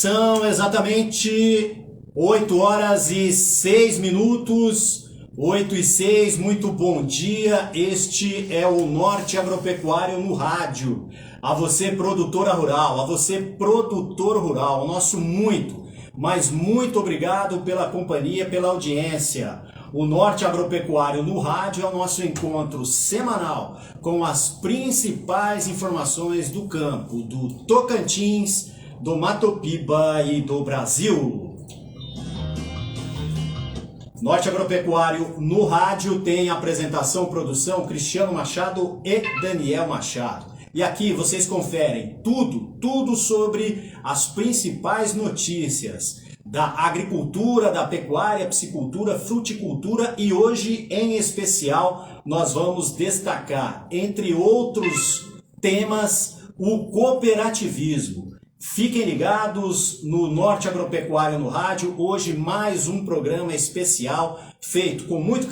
São exatamente 8 horas e 6 minutos, 8 e 6, muito bom dia. Este é o Norte Agropecuário no rádio. A você, produtora rural, a você, produtor rural, nosso muito, mas muito obrigado pela companhia, pela audiência. O Norte Agropecuário no rádio é o nosso encontro semanal com as principais informações do campo, do Tocantins, do Mato Piba e do Brasil. Norte Agropecuário no rádio tem apresentação, produção, Cristiano Machado e Daniel Machado. E aqui vocês conferem tudo sobre as principais notícias da agricultura, da pecuária, piscicultura, fruticultura e hoje, em especial, nós vamos destacar, entre outros temas, o cooperativismo. Fiquem ligados no Norte Agropecuário no rádio, hoje mais um programa especial feito com muito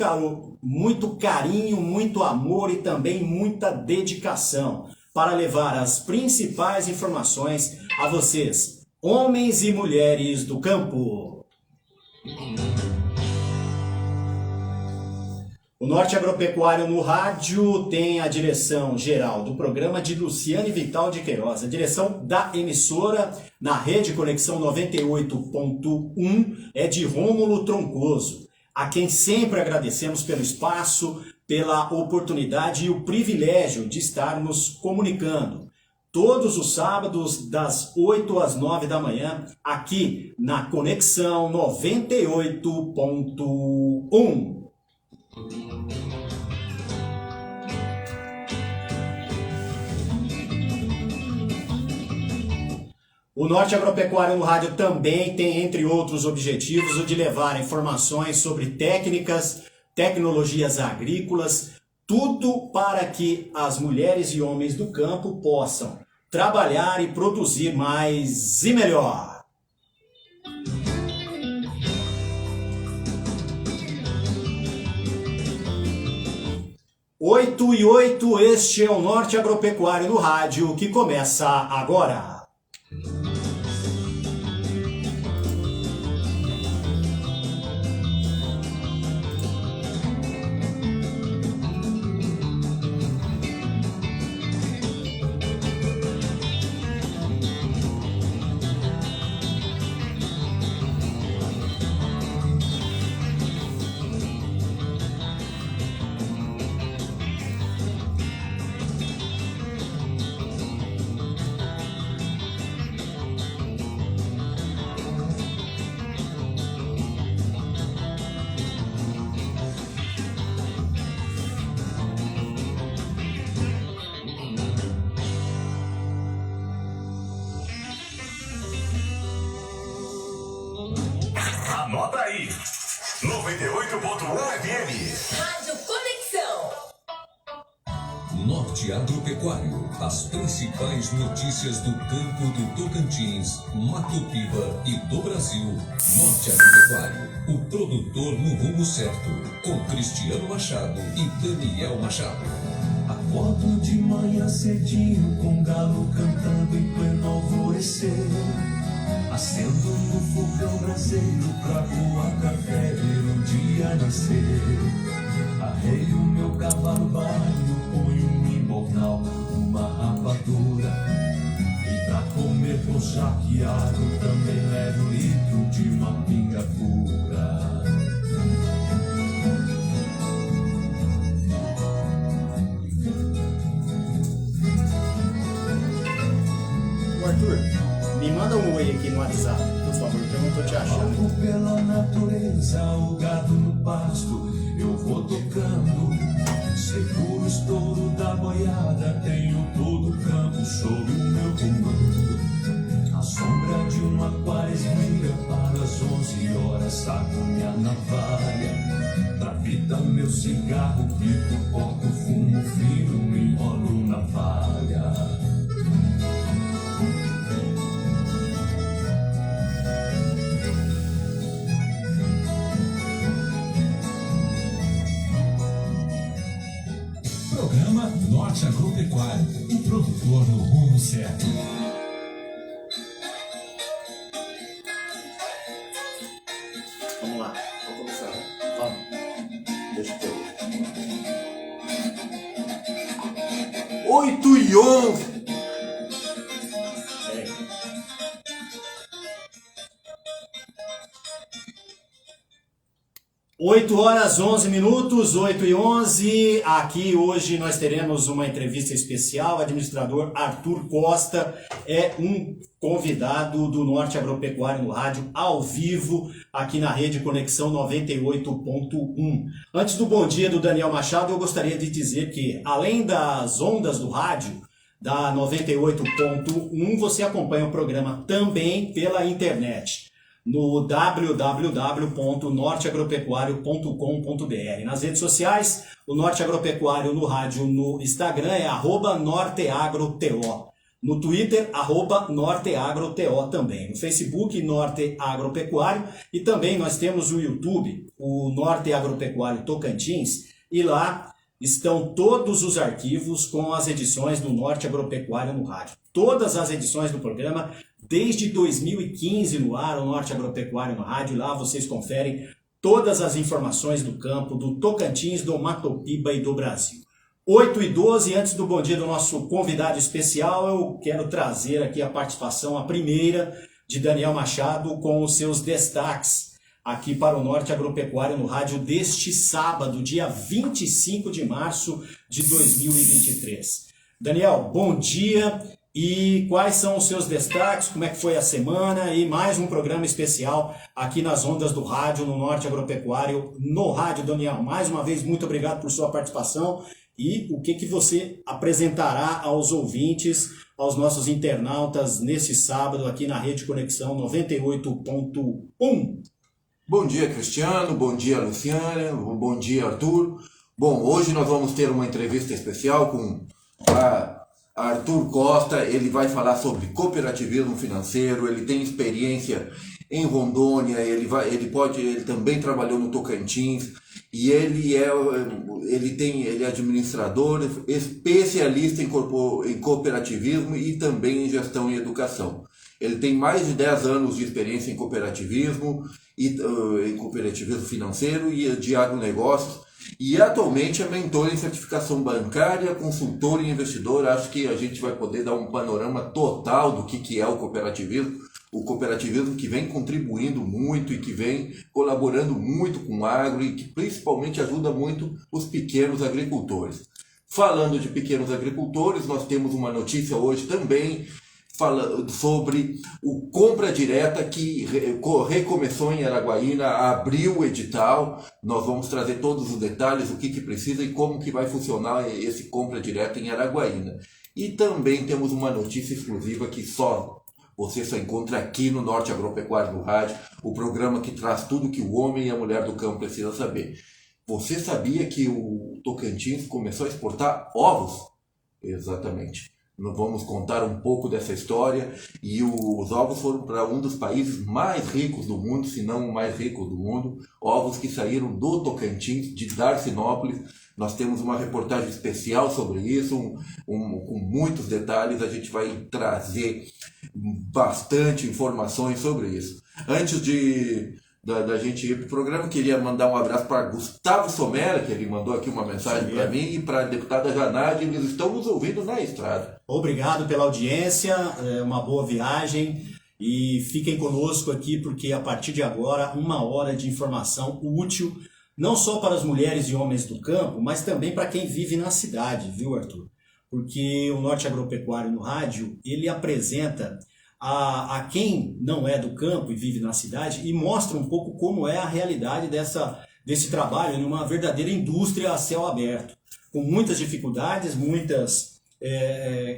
carinho, muito amor e também muita dedicação para levar as principais informações a vocês, homens e mulheres do campo. O Norte Agropecuário no rádio tem a direção geral do programa de Luciane Vital de Queiroz, a direção da emissora na rede Conexão 98.1 é de Rômulo Troncoso, a quem sempre agradecemos pelo espaço, pela oportunidade e o privilégio de estarmos comunicando todos os sábados das 8 às 9 da manhã aqui na Conexão 98.1. O Norte Agropecuário no rádio também tem, entre outros objetivos, o de levar informações sobre técnicas, tecnologias agrícolas, tudo para que as mulheres e homens do campo possam trabalhar e produzir mais e melhor. Oito e 8, este é o Norte Agropecuário no rádio que começa agora. Anota aí, 98.1 FM. Rádio Conexão. Norte Agropecuário, as principais notícias do campo do Tocantins, Mato Piba e do Brasil. Norte Agropecuário, o produtor no rumo certo, com Cristiano Machado e Daniel Machado. Acordo de manhã cedinho com galo cantando em pleno alvorecer. Acendo no fogão braseiro pra coar café, ver o dia nascer. Arreio meu cavalo baio, ponho um embornal, uma rapadura. E pra comer com charqueado também levo um litro de uma pinga pura. Arthur, me manda um oi aqui no WhatsApp, por favor, que eu não tô te achando. Algo pela natureza, o gado no pasto, eu vou tocando. Seguro o estouro da boiada, tenho todo o campo sob o meu comando. A sombra de uma quaresmilha, para as 11 horas, saco minha navalha. Trapita meu cigarro, pico, corto, fumo, fino, me enrolo na palha. Programa Norte Agropecuário, o produtor no rumo certo. 8h11. 8h11, 8h11. Aqui hoje nós teremos uma entrevista especial. O administrador Arthur Costa é um convidado do Norte Agropecuário no rádio, ao vivo, aqui na Rede Conexão 98.1. Antes do bom dia do Daniel Machado, eu gostaria de dizer que, além das ondas do rádio, da 98.1, você acompanha o programa também pela internet, no www.norteagropecuario.com.br. Nas redes sociais, o Norte Agropecuário no rádio no Instagram é @norteagroto. No Twitter, @norteagroto também. No Facebook, Norte Agropecuário. E também nós temos o YouTube, o Norte Agropecuário Tocantins. E lá estão todos os arquivos com as edições do Norte Agropecuário no rádio. Todas as edições do programa, desde 2015 no ar, o Norte Agropecuário no rádio. Lá vocês conferem todas as informações do campo, do Tocantins, do Mato Piba e do Brasil. 8h12, antes do bom dia do nosso convidado especial, eu quero trazer aqui a participação, a primeira, de Daniel Machado, com os seus destaques aqui para o Norte Agropecuário no rádio deste sábado, dia 25 de março de 2023. Daniel, bom dia. E quais são os seus destaques? Como é que foi a semana? E mais um programa especial aqui nas ondas do rádio, no Norte Agropecuário, no rádio. Daniel, mais uma vez, muito obrigado por sua participação. E o que você apresentará aos ouvintes, aos nossos internautas, nesse sábado aqui na Rede Conexão 98.1? Bom dia, Cristiano. Bom dia, Luciana. Bom dia, Arthur. Bom, hoje nós vamos ter uma entrevista especial com Arthur Costa. Ele vai falar sobre cooperativismo financeiro. Ele tem experiência em Rondônia, ele também trabalhou no Tocantins, e ele é administrador, especialista em cooperativismo e também em gestão e educação. Ele tem mais de 10 anos de experiência em cooperativismo, em cooperativismo financeiro e de agronegócios. E atualmente é mentor em certificação bancária, consultor e investidor. Acho que a gente vai poder dar um panorama total do que é o cooperativismo que vem contribuindo muito e que vem colaborando muito com o agro e que principalmente ajuda muito os pequenos agricultores. Falando de pequenos agricultores, nós temos uma notícia hoje também falando sobre o Compra Direta, que recomeçou em Araguaína, abriu o edital. Nós vamos trazer todos os detalhes, o que precisa e como que vai funcionar esse Compra Direta em Araguaína. E também temos uma notícia exclusiva que você só encontra aqui no Norte Agropecuário no rádio, o programa que traz tudo que o homem e a mulher do campo precisam saber. Você sabia que o Tocantins começou a exportar ovos? Exatamente. Nós vamos contar um pouco dessa história, e os ovos foram para um dos países mais ricos do mundo, se não o mais rico do mundo, ovos que saíram do Tocantins, de Darcinópolis. Nós temos uma reportagem especial sobre isso, com muitos detalhes. A gente vai trazer bastante informações sobre isso. Antes da gente ir para o programa, eu queria mandar um abraço para Gustavo Somera, que ele mandou aqui uma mensagem para mim, e para a deputada Janade. Eles estão nos ouvindo na estrada. Obrigado pela audiência, uma boa viagem, e fiquem conosco aqui, porque a partir de agora, 1 hora de informação útil, não só para as mulheres e homens do campo, mas também para quem vive na cidade, viu, Arthur? Porque o Norte Agropecuário no rádio, ele apresenta a quem não é do campo e vive na cidade, e mostra um pouco como é a realidade desse trabalho numa verdadeira indústria a céu aberto, com muitas dificuldades, muitas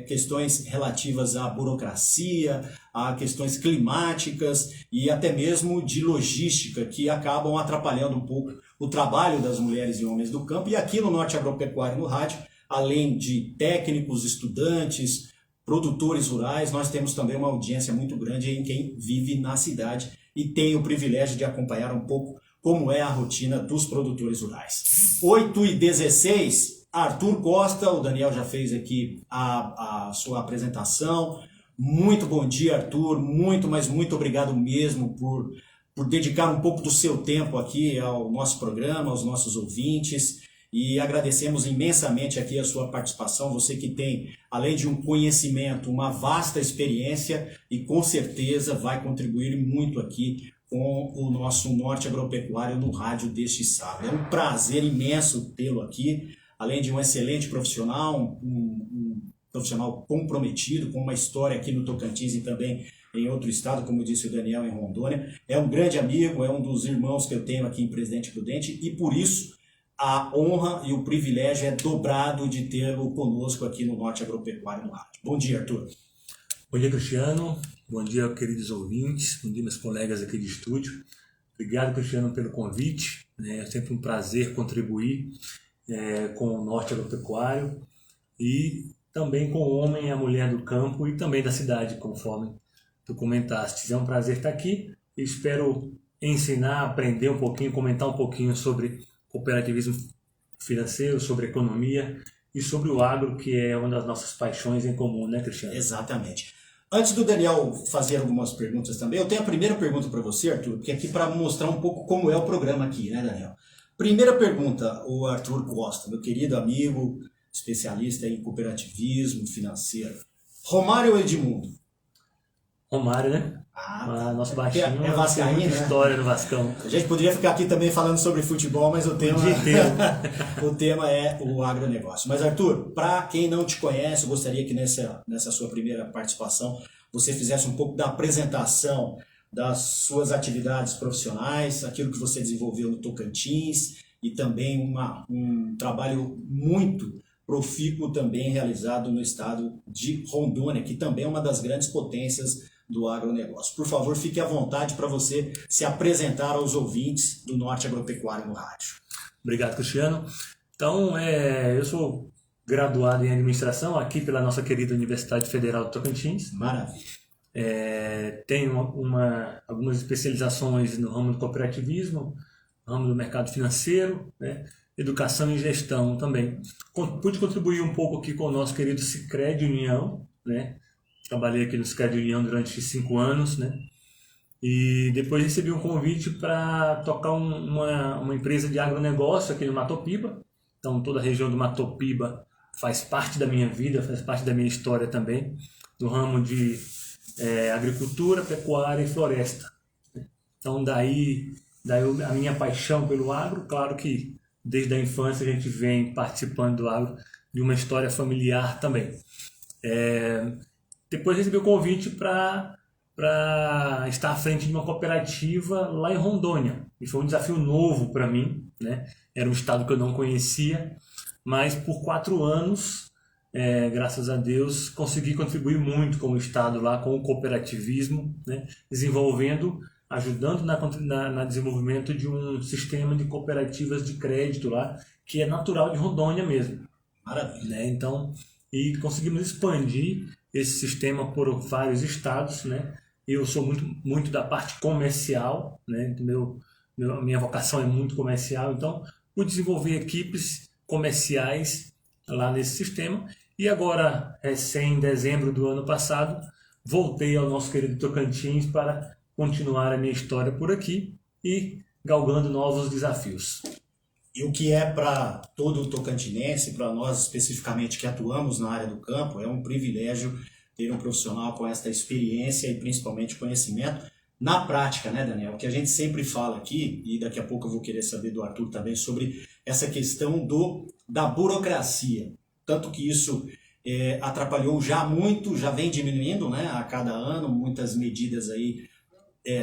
questões relativas à burocracia, a questões climáticas e até mesmo de logística, que acabam atrapalhando um pouco o trabalho das mulheres e homens do campo. E aqui no Norte Agropecuário no rádio, além de técnicos, estudantes, produtores rurais, nós temos também uma audiência muito grande em quem vive na cidade e tem o privilégio de acompanhar um pouco como é a rotina dos produtores rurais. 8h16, Arthur Costa, o Daniel já fez aqui a sua apresentação. Muito bom dia, Arthur, mas muito obrigado mesmo por dedicar um pouco do seu tempo aqui ao nosso programa, aos nossos ouvintes. e agradecemos imensamente aqui a sua participação, você que tem, além de um conhecimento, uma vasta experiência e com certeza vai contribuir muito aqui com o nosso Norte Agropecuário no rádio deste sábado. É um prazer imenso tê-lo aqui, além de um excelente profissional, um profissional comprometido, com uma história aqui no Tocantins e também em outro estado, como disse o Daniel, em Rondônia. É um grande amigo, é um dos irmãos que eu tenho aqui em Presidente Prudente e por isso a honra e o privilégio é dobrado de tê-lo conosco aqui no Norte Agropecuário no rádio. Bom dia, Arthur. Bom dia, Cristiano. Bom dia, queridos ouvintes. Bom dia, meus colegas aqui de estúdio. Obrigado, Cristiano, pelo convite. É sempre um prazer contribuir com o Norte Agropecuário e também com o homem e a mulher do campo e também da cidade, conforme tu comentaste. É um prazer estar aqui e espero ensinar, aprender um pouquinho, comentar um pouquinho sobre cooperativismo financeiro, sobre economia e sobre o agro, que é uma das nossas paixões em comum, né, Cristiano? Exatamente. Antes do Daniel fazer algumas perguntas também, eu tenho a primeira pergunta para você, Arthur, que é aqui para mostrar um pouco como é o programa aqui, né, Daniel? Primeira pergunta, o Arthur Costa, meu querido amigo, especialista em cooperativismo financeiro. Romário ou Edmundo? Romário, né? Nosso baixinho é vascaíno, tem muita né? história no Vascão. A gente poderia ficar aqui também falando sobre futebol, mas o tema, o tema é o agronegócio. Mas, Arthur, para quem não te conhece, eu gostaria que nessa sua primeira participação você fizesse um pouco da apresentação das suas atividades profissionais, aquilo que você desenvolveu no Tocantins e também um trabalho muito profícuo também realizado no estado de Rondônia, que também é uma das grandes potências do agronegócio. Por favor, fique à vontade para você se apresentar aos ouvintes do Norte Agropecuário no rádio. Obrigado, Cristiano. Então, eu sou graduado em administração aqui pela nossa querida Universidade Federal do Tocantins. Maravilha. Tenho algumas especializações no ramo do cooperativismo, no ramo do mercado financeiro, né? Educação e gestão também. Pude contribuir um pouco aqui com o nosso querido Sicredi União, né? Trabalhei aqui no Sicredi União durante 5 anos, né? E depois recebi um convite para tocar uma empresa de agronegócio aqui no Matopiba. Então toda a região do Matopiba faz parte da minha vida, faz parte da minha história também, do ramo de agricultura, pecuária e floresta. Então daí a minha paixão pelo agro. Claro que desde a infância a gente vem participando do agro, de uma história familiar também. Depois recebi o convite para estar à frente de uma cooperativa lá em Rondônia. E foi um desafio novo para mim, né? Era um estado que eu não conhecia, mas por 4 anos, graças a Deus, consegui contribuir muito com o estado lá, com o cooperativismo, né? Ajudando no desenvolvimento de um sistema de cooperativas de crédito lá, que é natural de Rondônia mesmo. Maravilha. Né? Então, e conseguimos expandir esse sistema por vários estados, né? Eu sou muito da parte comercial, né? Minha vocação é muito comercial, então pude desenvolver equipes comerciais lá nesse sistema. E agora, em dezembro do ano passado, voltei ao nosso querido Tocantins para continuar a minha história por aqui e galgando novos desafios. E o que é para todo o tocantinense, para nós especificamente que atuamos na área do campo, é um privilégio ter um profissional com essa experiência e principalmente conhecimento na prática, né, Daniel? O que a gente sempre fala aqui, e daqui a pouco eu vou querer saber do Arthur também, sobre essa questão da burocracia. Tanto que isso atrapalhou já muito, já vem diminuindo, né, a cada ano, muitas medidas aí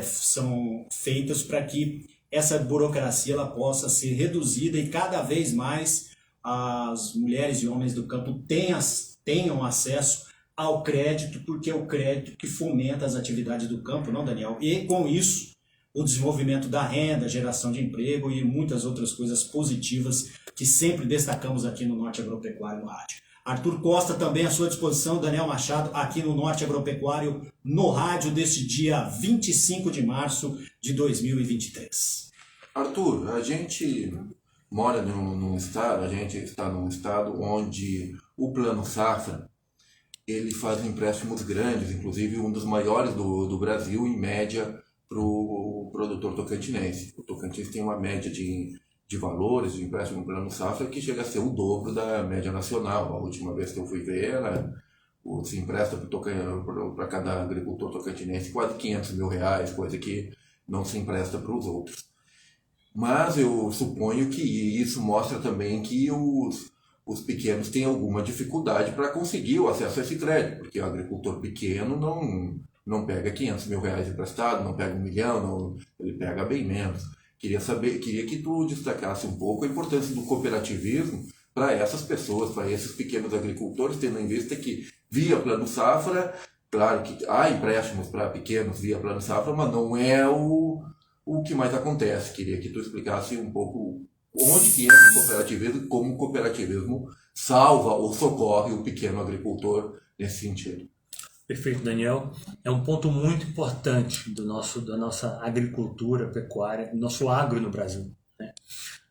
são feitas para que essa burocracia ela possa ser reduzida e cada vez mais as mulheres e homens do campo tenham acesso ao crédito, porque é o crédito que fomenta as atividades do campo, não, Daniel? E com isso, o desenvolvimento da renda, geração de emprego e muitas outras coisas positivas que sempre destacamos aqui no Norte Agropecuário no rádio. Arthur Costa também à sua disposição, Daniel Machado, aqui no Norte Agropecuário, no rádio deste dia 25 de março de 2023. Arthur, a gente mora num estado, a gente está num estado onde o Plano Safra, ele faz empréstimos grandes, inclusive um dos maiores do Brasil, em média, para o produtor tocantinense. O Tocantins tem uma média de de valores de empréstimo no Plano Safra que chega a ser o dobro da média nacional. A última vez que eu fui ver, se empresta para cada agricultor tocantinense quase R$500 mil, coisa que não se empresta para os outros. Mas eu suponho que isso mostra também que os pequenos têm alguma dificuldade para conseguir o acesso a esse crédito, porque o agricultor pequeno não pega R$500 mil emprestado, não pega 1 milhão, ele pega bem menos. Queria que tu destacasse um pouco a importância do cooperativismo para essas pessoas, para esses pequenos agricultores, tendo em vista que via Plano Safra, claro que há empréstimos para pequenos via Plano Safra, mas não é o que mais acontece. Queria que tu explicasse um pouco onde que entra o cooperativismo e como o cooperativismo salva ou socorre o pequeno agricultor nesse sentido. Perfeito, Daniel. É um ponto muito importante da nossa agricultura, pecuária, do nosso agro no Brasil, né?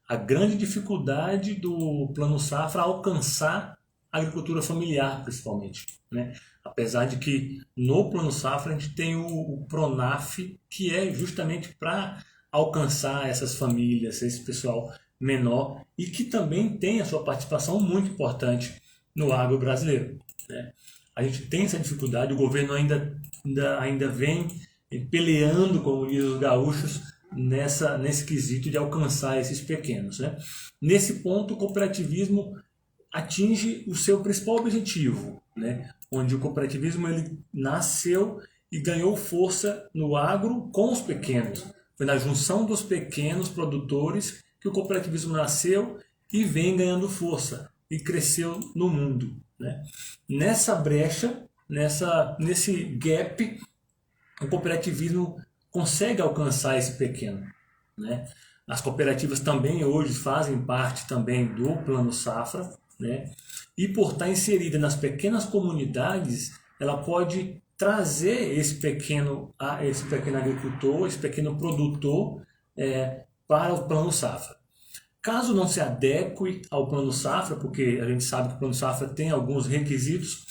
A grande dificuldade do Plano Safra é alcançar a agricultura familiar, principalmente, né? Apesar de que no Plano Safra a gente tem o Pronaf, que é justamente para alcançar essas famílias, esse pessoal menor, e que também tem a sua participação muito importante no agro brasileiro, né? A gente tem essa dificuldade, o governo ainda vem peleando, como diz os gaúchos, nesse quesito de alcançar esses pequenos, né? Nesse ponto, o cooperativismo atinge o seu principal objetivo, né? Onde o cooperativismo ele nasceu e ganhou força no agro com os pequenos. Foi na junção dos pequenos produtores que o cooperativismo nasceu e vem ganhando força e cresceu no mundo, né? Nessa brecha, nesse gap, o cooperativismo consegue alcançar esse pequeno, né? As cooperativas também hoje fazem parte também do Plano Safra, né? E por estar inserida nas pequenas comunidades, ela pode trazer esse pequeno agricultor, esse pequeno produtor para o Plano Safra. Caso não se adeque ao Plano Safra, porque a gente sabe que o Plano Safra tem alguns requisitos,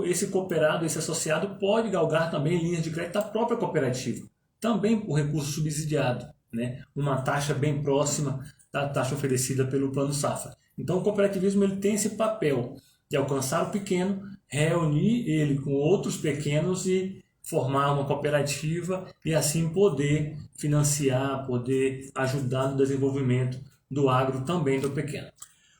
esse cooperado, esse associado pode galgar também linhas de crédito da própria cooperativa, também por recurso subsidiado, né? Uma taxa bem próxima da taxa oferecida pelo Plano Safra. Então o cooperativismo ele tem esse papel de alcançar o pequeno, reunir ele com outros pequenos e formar uma cooperativa e assim poder financiar, poder ajudar no desenvolvimento do agro também do pequeno.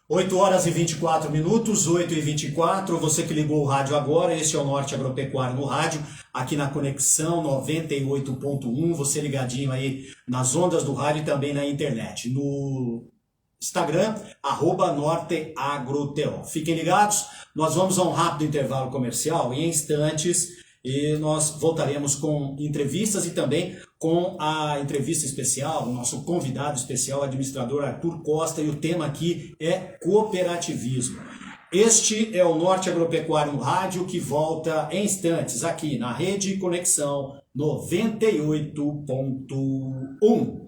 8 horas e 24 minutos, 8 e 24, você que ligou o rádio agora, este é o Norte Agropecuário no rádio, aqui na Conexão 98.1, você ligadinho aí nas ondas do rádio e também na internet, no Instagram, @norteagroto. Fiquem ligados, nós vamos a um rápido intervalo comercial e em instantes nós voltaremos com entrevistas e também com a entrevista especial, o nosso convidado especial, o administrador Arthur Costa, e o tema aqui é cooperativismo. Este é o Norte Agropecuário no rádio que volta em instantes aqui na Rede Conexão 98.1.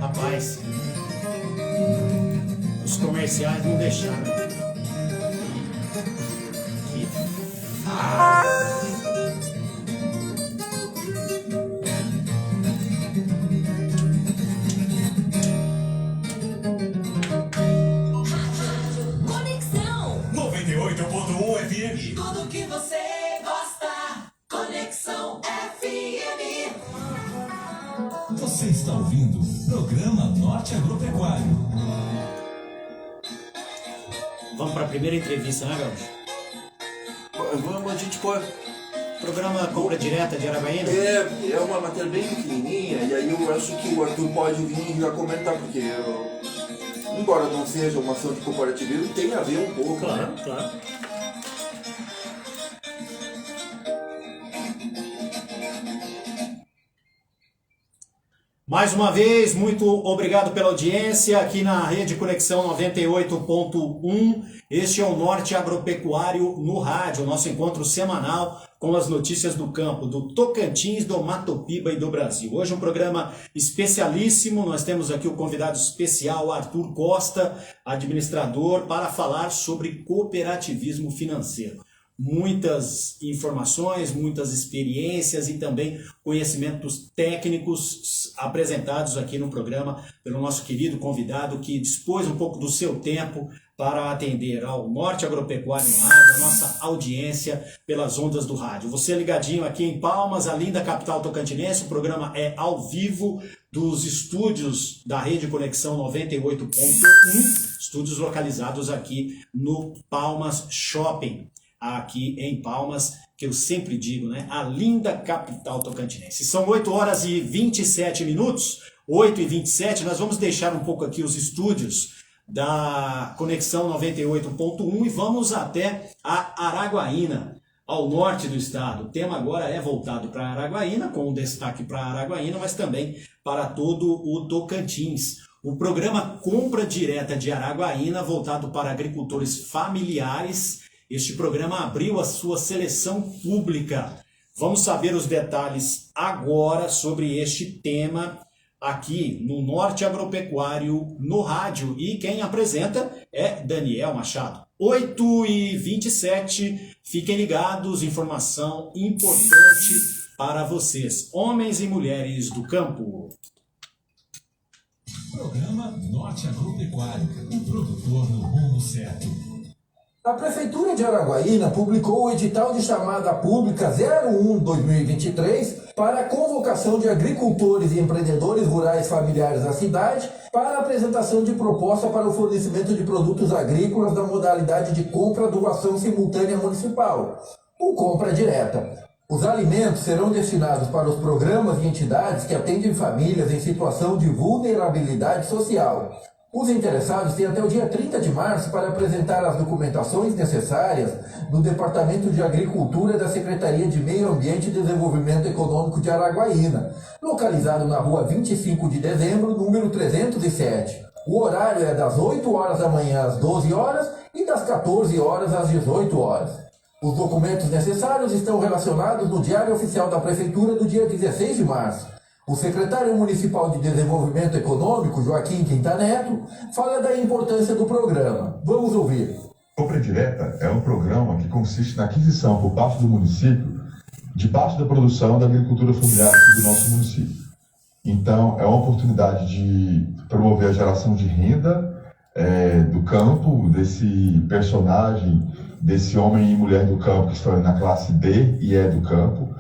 Rapaz, os comerciais não deixaram. Que Conexão. 98.1 FM. Tudo que você gosta. Conexão FM. Você está ouvindo o programa Norte Agropecuário. Vamos para a primeira entrevista, né, Gaúcho? Vamos, a gente pode. Programa Compra Direta de Aravaína? É uma matéria bem pequenininha, e aí eu acho que o Arthur pode vir já comentar, porque embora não seja uma ação de cooperativismo, tem a ver um pouco, Claro, né? claro. Mais uma vez, muito obrigado pela audiência aqui na Rede Conexão 98.1. Este é o Norte Agropecuário no rádio, nosso encontro semanal com as notícias do campo, do Tocantins, do Mato Piba e do Brasil. Hoje um programa especialíssimo, nós temos aqui o convidado especial, Arthur Costa, administrador, para falar sobre cooperativismo financeiro. Muitas informações, muitas experiências e também conhecimentos técnicos apresentados aqui no programa pelo nosso querido convidado que dispôs um pouco do seu tempo para atender ao Norte Agropecuário no Rádio, a nossa audiência pelas ondas do rádio. Você ligadinho aqui em Palmas, a linda capital tocantinense, o programa é ao vivo dos estúdios da Rede Conexão 98.1, estúdios localizados aqui no Palmas Shopping, aqui em Palmas, que eu sempre digo, né? A linda capital tocantinense. São 8 horas e 27 minutos, 8h27, nós vamos deixar um pouco aqui os estúdios da Conexão 98.1 e vamos até a Araguaína, ao norte do estado. O tema agora é voltado para Araguaína, com um destaque para Araguaína, mas também para todo o Tocantins. O programa Compra Direta de Araguaína, voltado para agricultores familiares. Este programa abriu a sua seleção pública. Vamos saber os detalhes agora sobre este tema aqui no Norte Agropecuário no rádio. E quem apresenta é Daniel Machado. 8h27, fiquem ligados, informação importante para vocês, homens e mulheres do campo. Programa Norte Agropecuário, o produtor no rumo certo. A Prefeitura de Araguaína publicou o edital de chamada pública 01/2023 para a convocação de agricultores e empreendedores rurais familiares da cidade para a apresentação de proposta para o fornecimento de produtos agrícolas da modalidade de compra-doação simultânea municipal, o compra direta. Os alimentos serão destinados para os programas e entidades que atendem famílias em situação de vulnerabilidade social. Os interessados têm até o dia 30 de março para apresentar as documentações necessárias no Departamento de Agricultura da Secretaria de Meio Ambiente e Desenvolvimento Econômico de Araguaína, localizado na rua 25 de dezembro, número 307. O horário é das 8 horas da manhã às 12 horas e das 14 horas às 18 horas. Os documentos necessários estão relacionados no Diário Oficial da Prefeitura do dia 16 de março. O secretário municipal de Desenvolvimento Econômico, Joaquim Quinta Neto, fala da importância do programa. Vamos ouvir. Compra Direta é um programa que consiste na aquisição por parte do município de parte da produção da agricultura familiar do nosso município. Então, é uma oportunidade de promover a geração de renda do campo, desse personagem, desse homem e mulher do campo que estão na classe D e E do campo,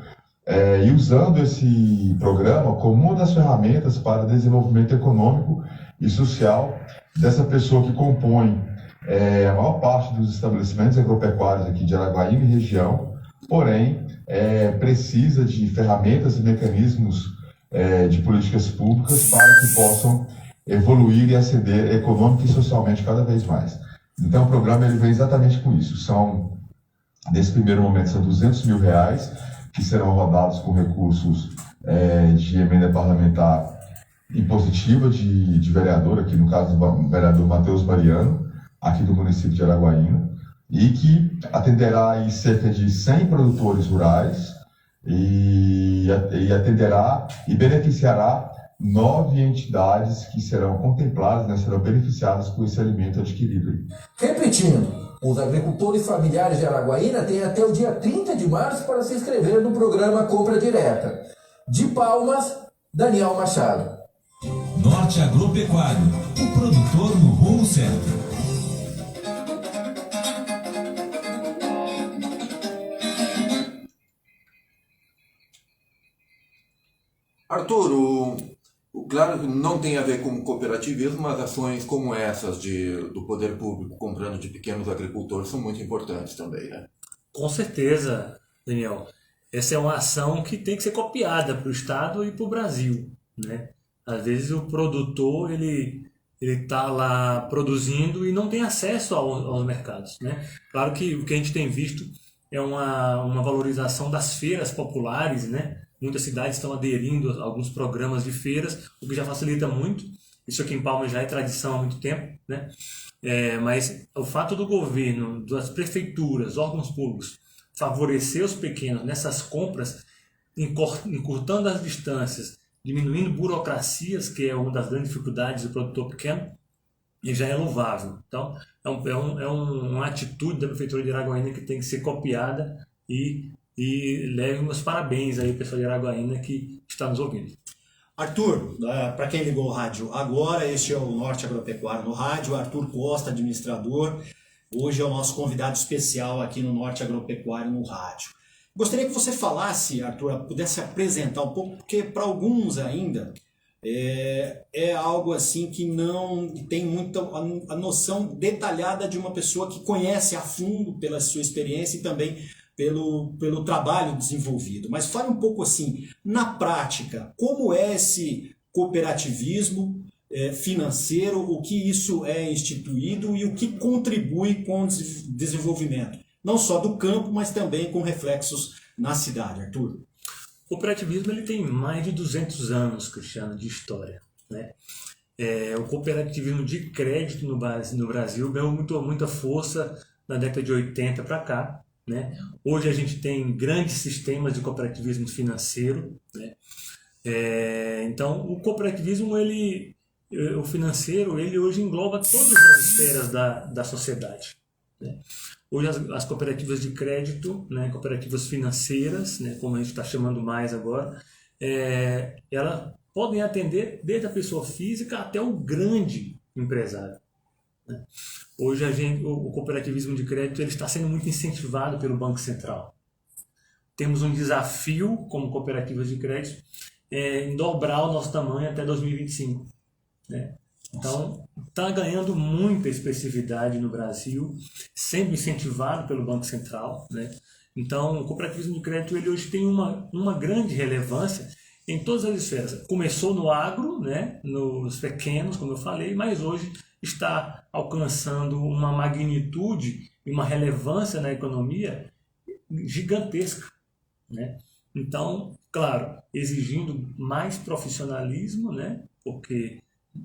e usando esse programa como uma das ferramentas para o desenvolvimento econômico e social dessa pessoa que compõe a maior parte dos estabelecimentos agropecuários aqui de Araguaína e região, porém precisa de ferramentas e mecanismos de políticas públicas para que possam evoluir e ascender econômica e socialmente cada vez mais. Então o programa ele vem exatamente com isso. Nesse primeiro momento são R$200 mil, que serão rodados com recursos de emenda parlamentar impositiva de vereador, aqui no caso do vereador Matheus Mariano, aqui do município de Araguaína, e que atenderá aí cerca de 100 produtores rurais e atenderá e beneficiará 9 entidades que serão contempladas, né, serão beneficiadas por esse alimento adquirido. Repetindo, os agricultores familiares de Araguaína têm até o dia 30 de março para se inscrever no programa Compra Direta. De Palmas, Daniel Machado. Norte Agropecuário, o produtor no rumo certo. Arthur, claro que não tem a ver com cooperativismo, mas ações como essas do poder público comprando de pequenos agricultores são muito importantes também, né? Com certeza, Daniel. Essa é uma ação que tem que ser copiada para o Estado e para o Brasil, né? Às vezes o produtor ele está lá produzindo e não tem acesso aos mercados, né? Claro que o que a gente tem visto é uma valorização das feiras populares, né? Muitas cidades estão aderindo a alguns programas de feiras, o que já facilita muito. Isso aqui em Palmas já é tradição há muito tempo, né? Mas o fato do governo, das prefeituras, órgãos públicos, favorecer os pequenos nessas compras, encurtando as distâncias, diminuindo burocracias, que é uma das grandes dificuldades do produtor pequeno, e já é louvável. Então, uma atitude da Prefeitura de Araguaína que tem que ser copiada e leve meus parabéns aí ao pessoal de Araguaína que está nos ouvindo. Arthur, para quem ligou o rádio agora, este é o Norte Agropecuário no rádio. Arthur Costa, administrador, hoje é o nosso convidado especial aqui no Norte Agropecuário no rádio. Gostaria que você falasse, Arthur, pudesse apresentar um pouco, porque para alguns ainda é algo assim que não tem muita a noção detalhada de uma pessoa que conhece a fundo pela sua experiência e também pelo trabalho desenvolvido. Mas fale um pouco assim, na prática, como é esse cooperativismo financeiro, o que isso é instituído e o que contribui com o desenvolvimento, não só do campo, mas também com reflexos na cidade, Arthur. O cooperativismo ele tem mais de 200 anos, Cristiano, de história, né? O cooperativismo de crédito no Brasil ganhou muita força na década de 80 para cá, né? Hoje a gente tem grandes sistemas de cooperativismo financeiro, né? Então o cooperativismo, o financeiro, ele hoje engloba todas as esferas da sociedade, né? Hoje as cooperativas de crédito, né, cooperativas financeiras, né, como a gente está chamando mais agora, elas podem atender desde a pessoa física até o grande empresário, né? Hoje o cooperativismo de crédito ele está sendo muito incentivado pelo Banco Central. Temos um desafio como cooperativas de crédito em dobrar o nosso tamanho até 2025, né? Então, está ganhando muita expressividade no Brasil, sendo incentivado pelo Banco Central, né? Então, o cooperativismo de crédito ele hoje tem uma grande relevância em todas as esferas. Começou no agro, né? Nos pequenos, como eu falei, mas hoje está alcançando uma magnitude e uma relevância na economia gigantesca, né? Então, claro, exigindo mais profissionalismo, né? Porque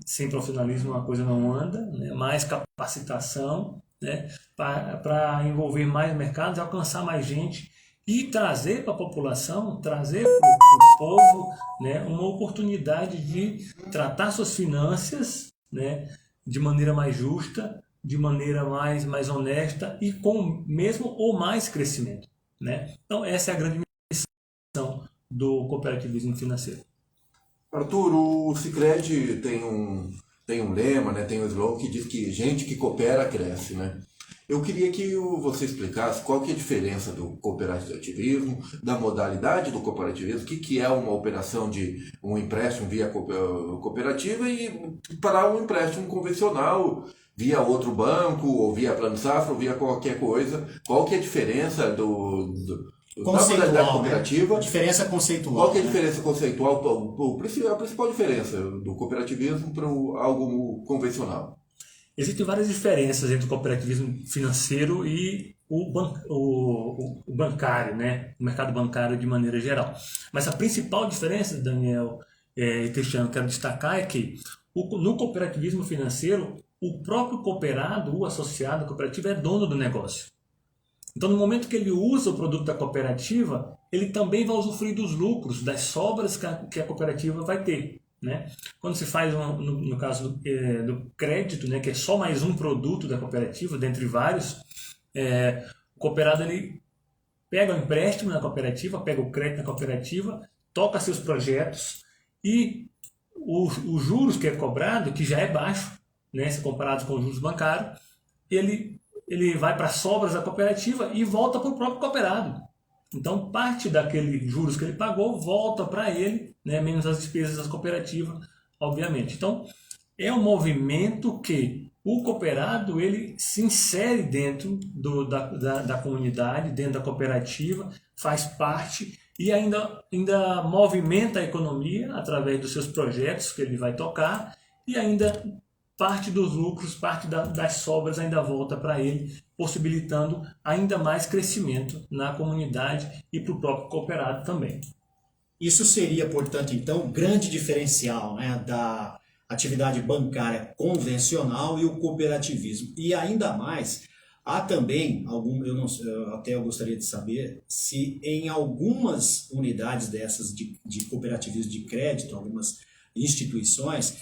sem profissionalismo a coisa não anda, né? Mais capacitação, né? Para envolver mais mercados, alcançar mais gente e trazer para a população, trazer para o povo, né? Uma oportunidade de tratar suas finanças, né? De maneira mais justa, de maneira mais honesta e com mesmo ou mais crescimento, né? Então essa é a grande missão do cooperativismo financeiro. Arthur, o Sicredi tem um lema, né, tem um slogan que diz que gente que coopera cresce, né? Eu queria que você explicasse qual que é a diferença do cooperativismo, da modalidade do cooperativismo, o que é uma operação de um empréstimo via cooperativa e para um empréstimo convencional via outro banco, ou via Plano Safra, ou via qualquer coisa. Qual que é a diferença da modalidade cooperativa? Né? Diferença conceitual. Qual que é a diferença conceitual, a principal diferença do cooperativismo para algo convencional? Existem várias diferenças entre o cooperativismo financeiro e o bancário, né? O mercado bancário de maneira geral. Mas a principal diferença, Daniel e Cristiano, quero destacar é que no cooperativismo financeiro, o próprio cooperado, o associado à cooperativa, é dono do negócio. Então, no momento que ele usa o produto da cooperativa, ele também vai usufruir dos lucros, das sobras que a cooperativa vai ter, né? Quando se faz, no caso do crédito, né, que é só mais um produto da cooperativa, dentre vários, o cooperado ele pega o empréstimo na cooperativa, pega o crédito na cooperativa, toca seus projetos e os juros que é cobrado, que já é baixo, né, se comparado com os juros bancários, ele vai para as sobras da cooperativa e volta para o próprio cooperado. Então, parte daqueles juros que ele pagou volta para ele, né, menos as despesas da cooperativa, obviamente. Então, é um movimento que o cooperado ele se insere dentro da comunidade, dentro da cooperativa, faz parte e ainda movimenta a economia através dos seus projetos que ele vai tocar e ainda parte dos lucros, parte das sobras ainda volta para ele, possibilitando ainda mais crescimento na comunidade e para o próprio cooperado também. Isso seria, portanto, então, o grande diferencial, né, da atividade bancária convencional e o cooperativismo. E ainda mais Há também, eu até gostaria de saber, se em algumas unidades dessas de cooperativismo de crédito, algumas instituições,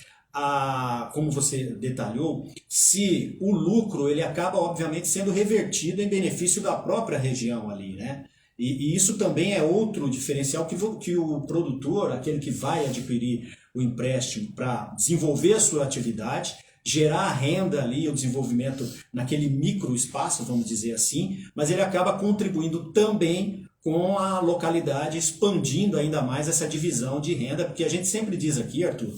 como você detalhou, se o lucro ele acaba, obviamente, sendo revertido em benefício da própria região ali, né? E isso também é outro diferencial que o produtor, aquele que vai adquirir o empréstimo para desenvolver a sua atividade, gerar a renda ali, o desenvolvimento naquele microespaço, vamos dizer assim, mas ele acaba contribuindo também com a localidade, expandindo ainda mais essa divisão de renda, porque a gente sempre diz aqui, Arthur,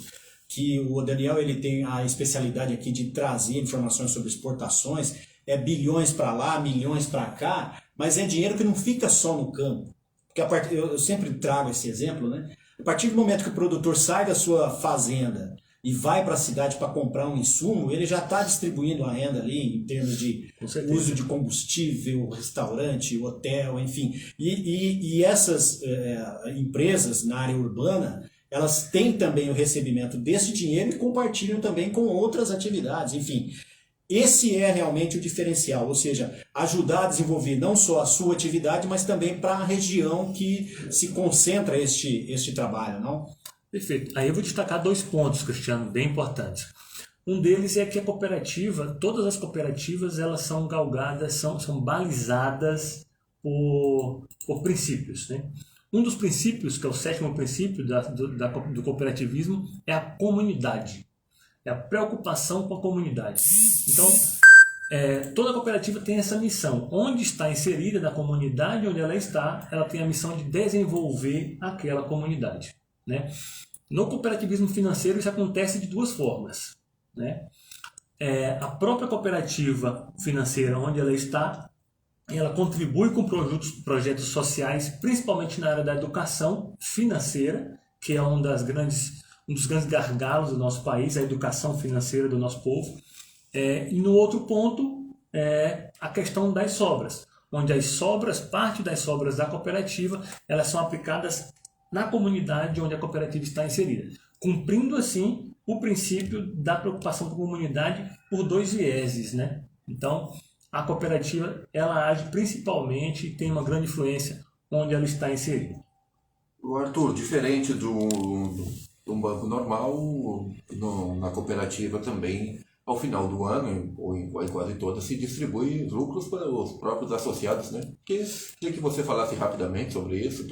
que o Daniel ele tem a especialidade aqui de trazer informações sobre exportações, bilhões para lá, milhões para cá, mas é dinheiro que não fica só no campo. Porque eu sempre trago esse exemplo, né? A partir do momento que o produtor sai da sua fazenda e vai para a cidade para comprar um insumo, ele já está distribuindo a renda ali em termos de uso de combustível, restaurante, hotel, enfim. E essas empresas na área urbana, elas têm também o recebimento desse dinheiro e compartilham também com outras atividades, enfim. Esse é realmente o diferencial, ou seja, ajudar a desenvolver não só a sua atividade, mas também para a região que se concentra este trabalho, não? Perfeito. Aí eu vou destacar 2 pontos, Cristiano, bem importantes. Um deles é que a cooperativa, todas as cooperativas, elas são galgadas, são balizadas por princípios, né? Um dos princípios, que é o 7º princípio do cooperativismo, é a comunidade. É a preocupação com a comunidade. Então, toda cooperativa tem essa missão. Onde está inserida na comunidade, onde ela está, ela tem a missão de desenvolver aquela comunidade, né? No cooperativismo financeiro isso acontece de 2 formas, né? A própria cooperativa financeira, onde ela está, ela contribui com projetos sociais, principalmente na área da educação financeira, que é um dos grandes gargalos do nosso país, a educação financeira do nosso povo. E no outro ponto, a questão das sobras, onde parte das sobras da cooperativa, elas são aplicadas na comunidade onde a cooperativa está inserida, cumprindo assim o princípio da preocupação com a comunidade por 2 vieses, né? Então, a cooperativa ela age principalmente e tem uma grande influência onde ela está inserida. Arthur, diferente de um banco normal, na cooperativa também, ao final do ano, ou em quase todas, se distribui lucros para os próprios associados, né? Queria que você falasse rapidamente sobre isso,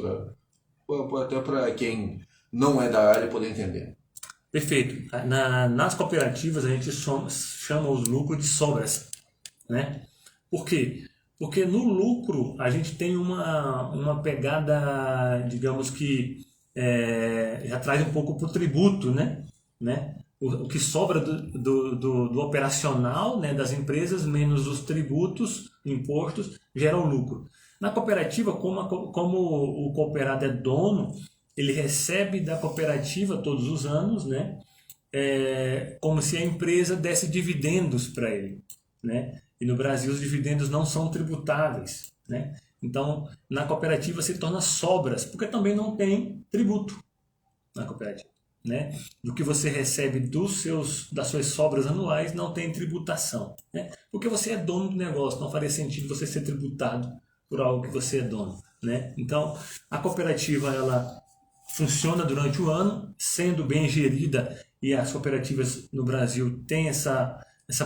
até para quem não é da área poder entender. Perfeito. Nas cooperativas a gente chama os lucros de sobras, né? Por quê? Porque no lucro a gente tem uma pegada, digamos que já traz um pouco para o tributo, né? O que sobra do operacional, né, das empresas, menos os tributos, impostos, gera o lucro. Na cooperativa, como o cooperado é dono, ele recebe da cooperativa todos os anos, né? Como se a empresa desse dividendos para ele, né? E no Brasil os dividendos não são tributáveis, né? Então, na cooperativa se torna sobras, porque também não tem tributo na cooperativa, né? Do que você recebe das suas sobras anuais não tem tributação, né? Porque você é dono do negócio, não faria sentido você ser tributado por algo que você é dono, né? Então, a cooperativa ela funciona durante o ano, sendo bem gerida, e as cooperativas no Brasil têm essa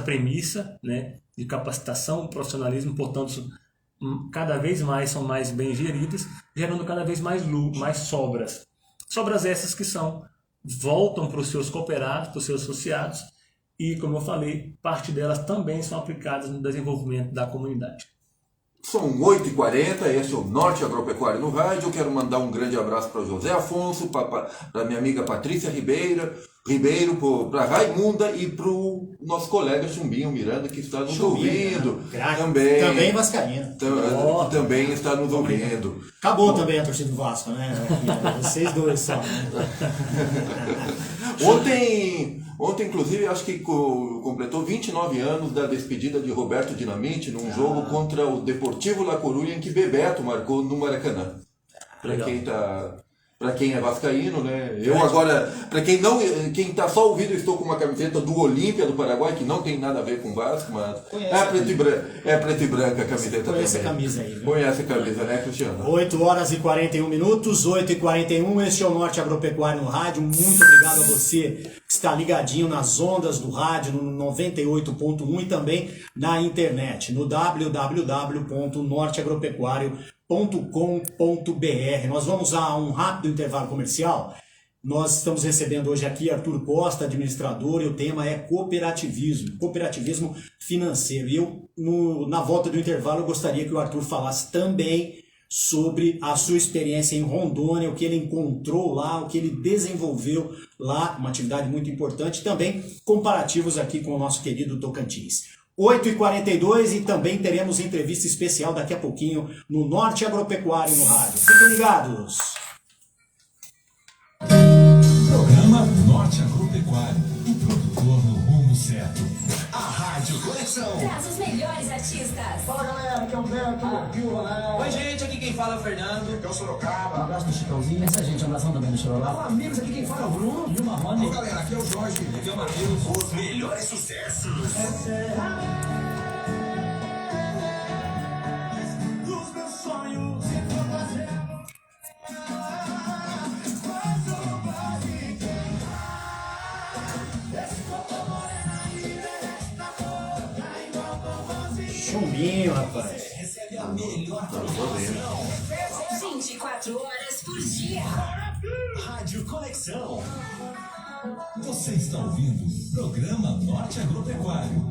premissa, né, de capacitação, profissionalismo, portanto, cada vez mais são mais bem geridas, gerando cada vez mais lucro, mais sobras. Sobras essas que voltam para os seus cooperados, para os seus associados, e, como eu falei, parte delas também são aplicadas no desenvolvimento da comunidade. São 8h40, esse é o Norte Agropecuário no Rádio. Eu quero mandar um grande abraço para o José Afonso, para a minha amiga Patrícia Ribeiro, para a Raimunda e para o nosso colega Chumbinho Miranda, que está nos ouvindo. Também vascaíno. Também está nos ouvindo. Acabou também a torcida do Vasco, né? Vocês dois só. Ontem, inclusive, acho que completou 29 anos da despedida de Roberto Dinamite num jogo contra o Deportivo La Coruña, em que Bebeto marcou no Maracanã. Para quem está Para quem é vascaíno, né? Eu agora, para quem tá só ouvindo, eu estou com uma camiseta do Olímpia do Paraguai, que não tem nada a ver com Vasco, mas é preto e branca a camiseta Conhece também. a camisa aí, né? Conhece a camisa, né, Cristiano? 8 horas e 41 minutos, 8h41, este é o Norte Agropecuário no rádio. Muito obrigado a você que está ligadinho nas ondas do rádio, no 98.1 e também na internet, no www.norteagropecuario.com.br. Nós vamos a um rápido intervalo comercial. Nós estamos recebendo hoje aqui Arthur Costa, administrador, e o tema é cooperativismo financeiro. E eu, na volta do intervalo, eu gostaria que o Arthur falasse também sobre a sua experiência em Rondônia, o que ele encontrou lá, o que ele desenvolveu lá, uma atividade muito importante, também comparativos aqui com o nosso querido Tocantins. 8h42 e também teremos entrevista especial daqui a pouquinho no Norte Agropecuário no rádio. Fiquem ligados! Programa Norte Agropecuário, o produtor no rumo certo. A Rádio Conexão. Traz os melhores artistas. Fala galera, aqui é o Beto, aqui o Ronaldo. Oi gente, aqui quem fala é o Fernando. Aqui é o Sorocaba. Um abraço do Chitãozinho. Essa gente, um abração também do Chororó. Fala amigos, aqui quem fala é o Bruno. E o Marrone. Ô galera, aqui é o Jorge. Aqui é o Matheus. Os melhores sucessos. Dos meus sonhos, Chumbinho, rapaz. Recebe a melhor programação. 24 horas por dia. Rádio Conexão. Você está ouvindo o programa Norte Agropecuário.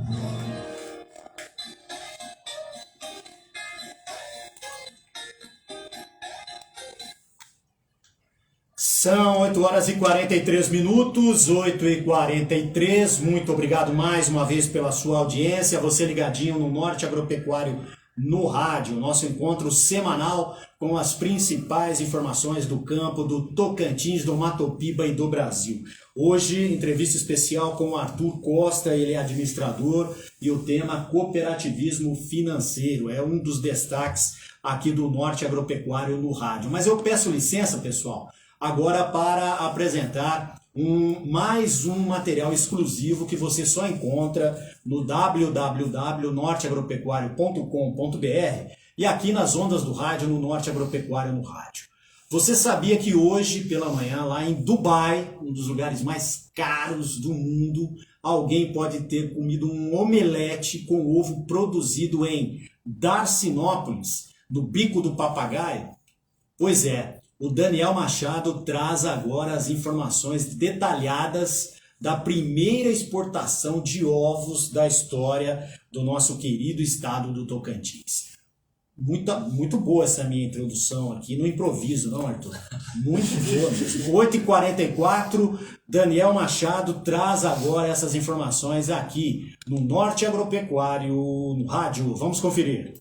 São 8 horas e 43 minutos, 8h43. Muito obrigado mais uma vez pela sua audiência. Você ligadinho no Norte Agropecuário no rádio, nosso encontro semanal com as principais informações do campo, do Tocantins, do Mato Piba e do Brasil. Hoje, entrevista especial com o Arthur Costa, ele é administrador, e o tema cooperativismo financeiro é um dos destaques aqui do Norte Agropecuário no rádio. Mas eu peço licença, pessoal, agora para apresentar mais um material exclusivo que você só encontra no www.norteagropecuario.com.br e aqui nas ondas do rádio, no Norte Agropecuário no rádio. Você sabia que hoje pela manhã, lá em Dubai, um dos lugares mais caros do mundo, alguém pode ter comido um omelete com ovo produzido em Darcinópolis, no Bico do Papagaio? Pois é. O Daniel Machado traz agora as informações detalhadas da primeira exportação de ovos da história do nosso querido estado do Tocantins. Muito boa essa minha introdução aqui, no improviso, não, Arthur? Muito boa mesmo. 8h44, Daniel Machado traz agora essas informações aqui no Norte Agropecuário no rádio. Vamos conferir.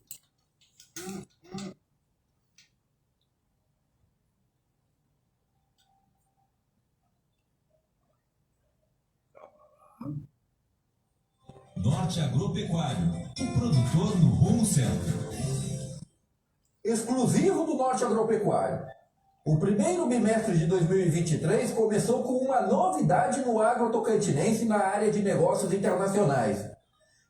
Norte Agropecuário, o produtor no rumo certo. exclusivo do Norte Agropecuário. O primeiro bimestre de 2023 começou com uma novidade no agro tocantinense na área de negócios internacionais.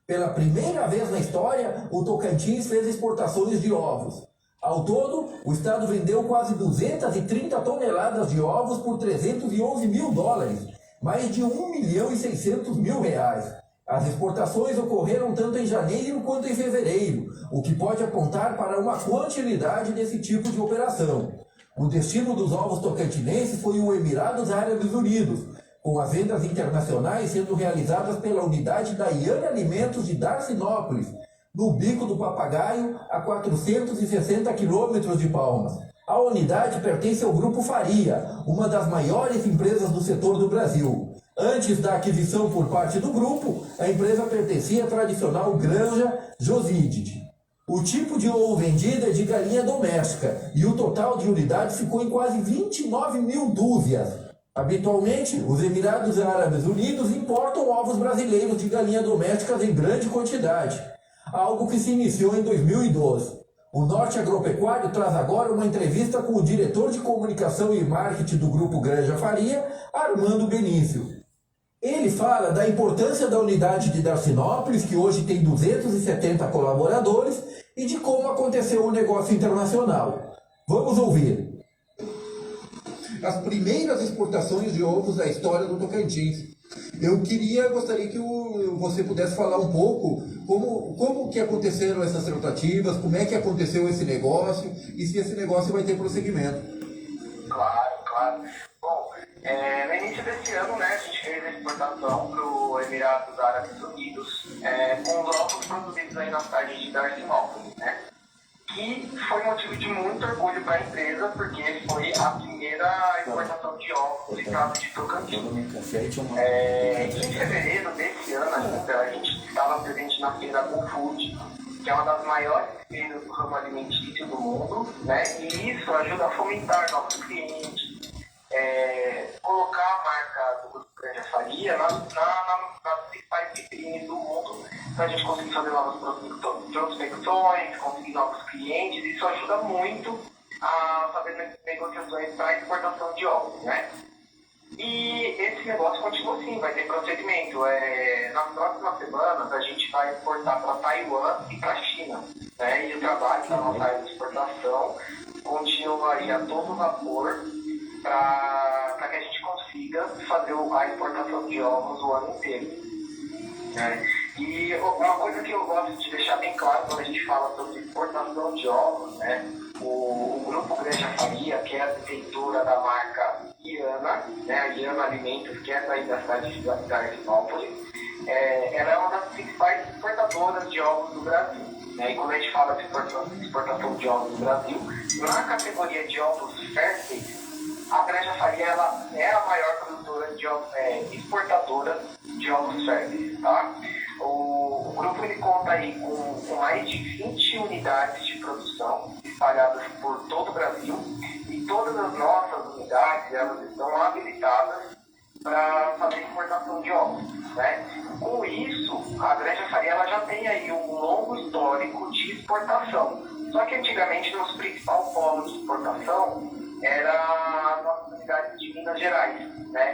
Pela primeira vez na história, o Tocantins fez exportações de ovos. Ao todo, o estado vendeu quase 230 toneladas de ovos por 311 mil dólares, mais de 1.600.000 reais. As exportações ocorreram tanto em janeiro quanto em fevereiro, o que pode apontar para uma continuidade desse tipo de operação. O destino dos ovos tocantinenses foi o Emirados Árabes Unidos, com as vendas internacionais sendo realizadas pela unidade da Iane Alimentos de Darcinópolis, no Bico do Papagaio, a 460 quilômetros de Palmas. A unidade pertence ao Grupo Faria, uma das maiores empresas do setor do Brasil. Antes da aquisição por parte do grupo, a empresa pertencia à tradicional granja Josídide. O tipo de ovo vendido é de galinha doméstica e o total de unidades ficou em quase 29 mil dúzias. Habitualmente, os Emirados Árabes Unidos importam ovos brasileiros de galinha domésticas em grande quantidade, algo que se iniciou em 2012. O Norte Agropecuário traz agora uma entrevista com o diretor de comunicação e marketing do Grupo Granja Faria, Armando Benício. Ele fala da importância da unidade de Darcinópolis, que hoje tem 270 colaboradores, e de como aconteceu o negócio internacional. Vamos ouvir. As primeiras exportações de ovos da história do Tocantins. Gostaria que você pudesse falar um pouco como que aconteceram essas tratativas, como é que aconteceu esse negócio e se esse negócio vai ter prosseguimento. Claro. Bom, no início desse ano, né, a gente fez a exportação para o Emirados Árabes Unidos, com os ovos produzidos aí na cidade de Darcinópolis, né? Que foi motivo de muito orgulho para a empresa, porque foi a primeira exportação de ovos do estado de Tocantins. Em fevereiro desse ano ainda, a gente estava presente na feira GoFood, que é uma das maiores feiras do ramo alimentício do mundo, né? E isso ajuda a fomentar novos clientes, colocar a marca do Grupo Granja Faria nas principais vitrines do mundo. Então a gente conseguir fazer novas prospecções, conseguir novos clientes. Isso ajuda muito a fazer negociações para exportação de ovos, né? E esse negócio continua assim, vai ter procedimento. Nas próximas semanas a gente vai exportar para Taiwan e para a China, né? E o trabalho da nossa área de exportação continua aí a todo vapor para que a gente consiga fazer a exportação de ovos o ano inteiro, né? E uma coisa que eu gosto de deixar bem claro quando a gente fala sobre exportação de ovos, né? O Grupo Granja Faria, que é a detentora da marca Iana, né? A Iana Alimentos, que é daí da cidade de Darcinópolis, ela é uma das principais exportadoras de ovos do Brasil, né? E quando a gente fala de exportação de ovos do Brasil, na categoria de ovos férteis, a Granja Faria ela é a maior produtora de exportadora de ovos férteis, tá? O grupo ele conta aí com mais de 20 unidades de produção espalhadas por todo o Brasil, e todas as nossas unidades elas estão habilitadas para fazer exportação de ovos, né? Com isso, a Granja Faria ela já tem aí um longo histórico de exportação. Só que antigamente nos principais polos de exportação era as nossas unidades de Minas Gerais, né,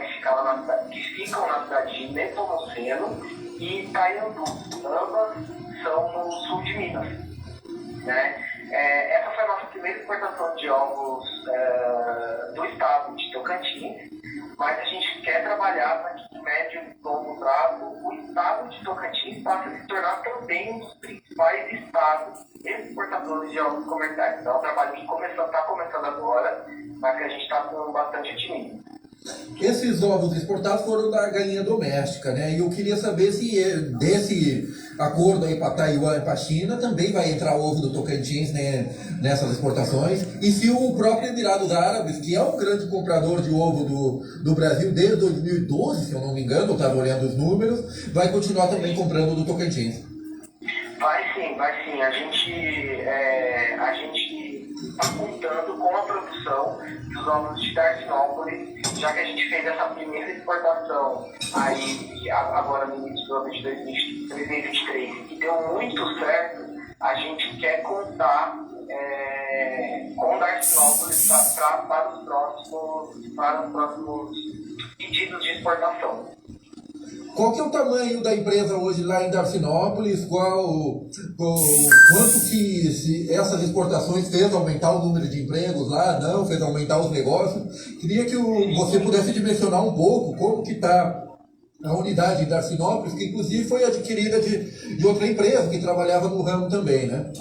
que ficam na cidade de Nepomuceno e Itaiandu. Ambas são no sul de Minas, né? Essa foi a nossa primeira exportação de ovos do estado de Tocantins, mas a gente quer trabalhar para que, em médio e longo prazo, o estado de Tocantins possa se tornar também um dos principais estados exportadores de ovos comerciais. Então é um trabalho que está começando agora, mas que a gente está com bastante otimismo. Esses ovos exportados foram da galinha doméstica, né? E eu queria saber se desse acordo aí para Taiwan e para a China também vai entrar ovo do Tocantins, né, nessas exportações, e se o próprio Emirados Árabes, que é um grande comprador de ovo do Brasil desde 2012, se eu não me engano, eu estava olhando os números, vai continuar também comprando do Tocantins. Vai sim. A gente está contando com a produção dos ovos de Darcinópolis, já que a gente fez essa primeira exportação aí agora no início do ano de 2023 e deu muito certo. A gente quer contar com Darcinópolis para os próximos pedidos de exportação. Qual que é o tamanho da empresa hoje lá em Darcinópolis? Quanto que essas exportações fez aumentar o número de empregos lá? Não, fez aumentar os negócios? Queria que você pudesse dimensionar um pouco como que está a unidade em Darcinópolis, que inclusive foi adquirida de outra empresa que trabalhava no ramo também, né?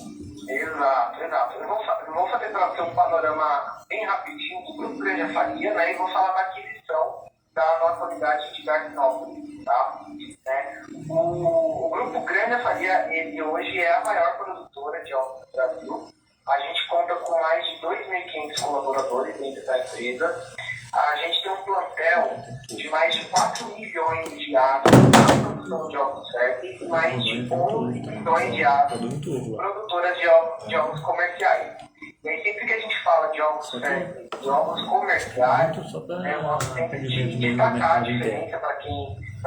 Exato. Eu vou fazer para você um panorama bem rapidinho do Grupo Granja Faria, né? E vou falar da aquisição da nossa unidade de Darcinópolis, tá? O Grupo Granja Faria, ele hoje é a maior produtora de ovos do Brasil. A gente conta com mais de 2.500 colaboradores dentro da empresa. A gente tem um plantel de mais de 4 milhões de aves na produção de ovos férteis e mais de 11 milhões de aves produtoras de ovos comerciais. E aí, sempre que a gente fala de ovos férteis, de ovos comerciais, nós temos que destacar a diferença para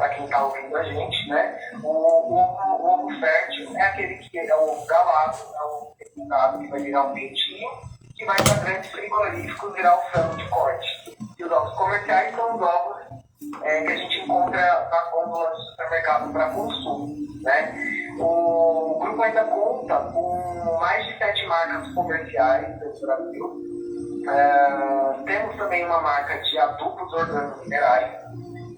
quem está ouvindo a gente, né? O ovo fértil é aquele que é o ovo galado, é o processado, que vai virar um peitinho, que vai para grandes frigoríficos virar o frango de corte. E os ovos comerciais são os ovos que a gente encontra na gôndola do supermercado para consumo, né? O grupo ainda conta com mais de 7 marcas comerciais no Brasil. Temos também uma marca de adubos orgânicos minerais.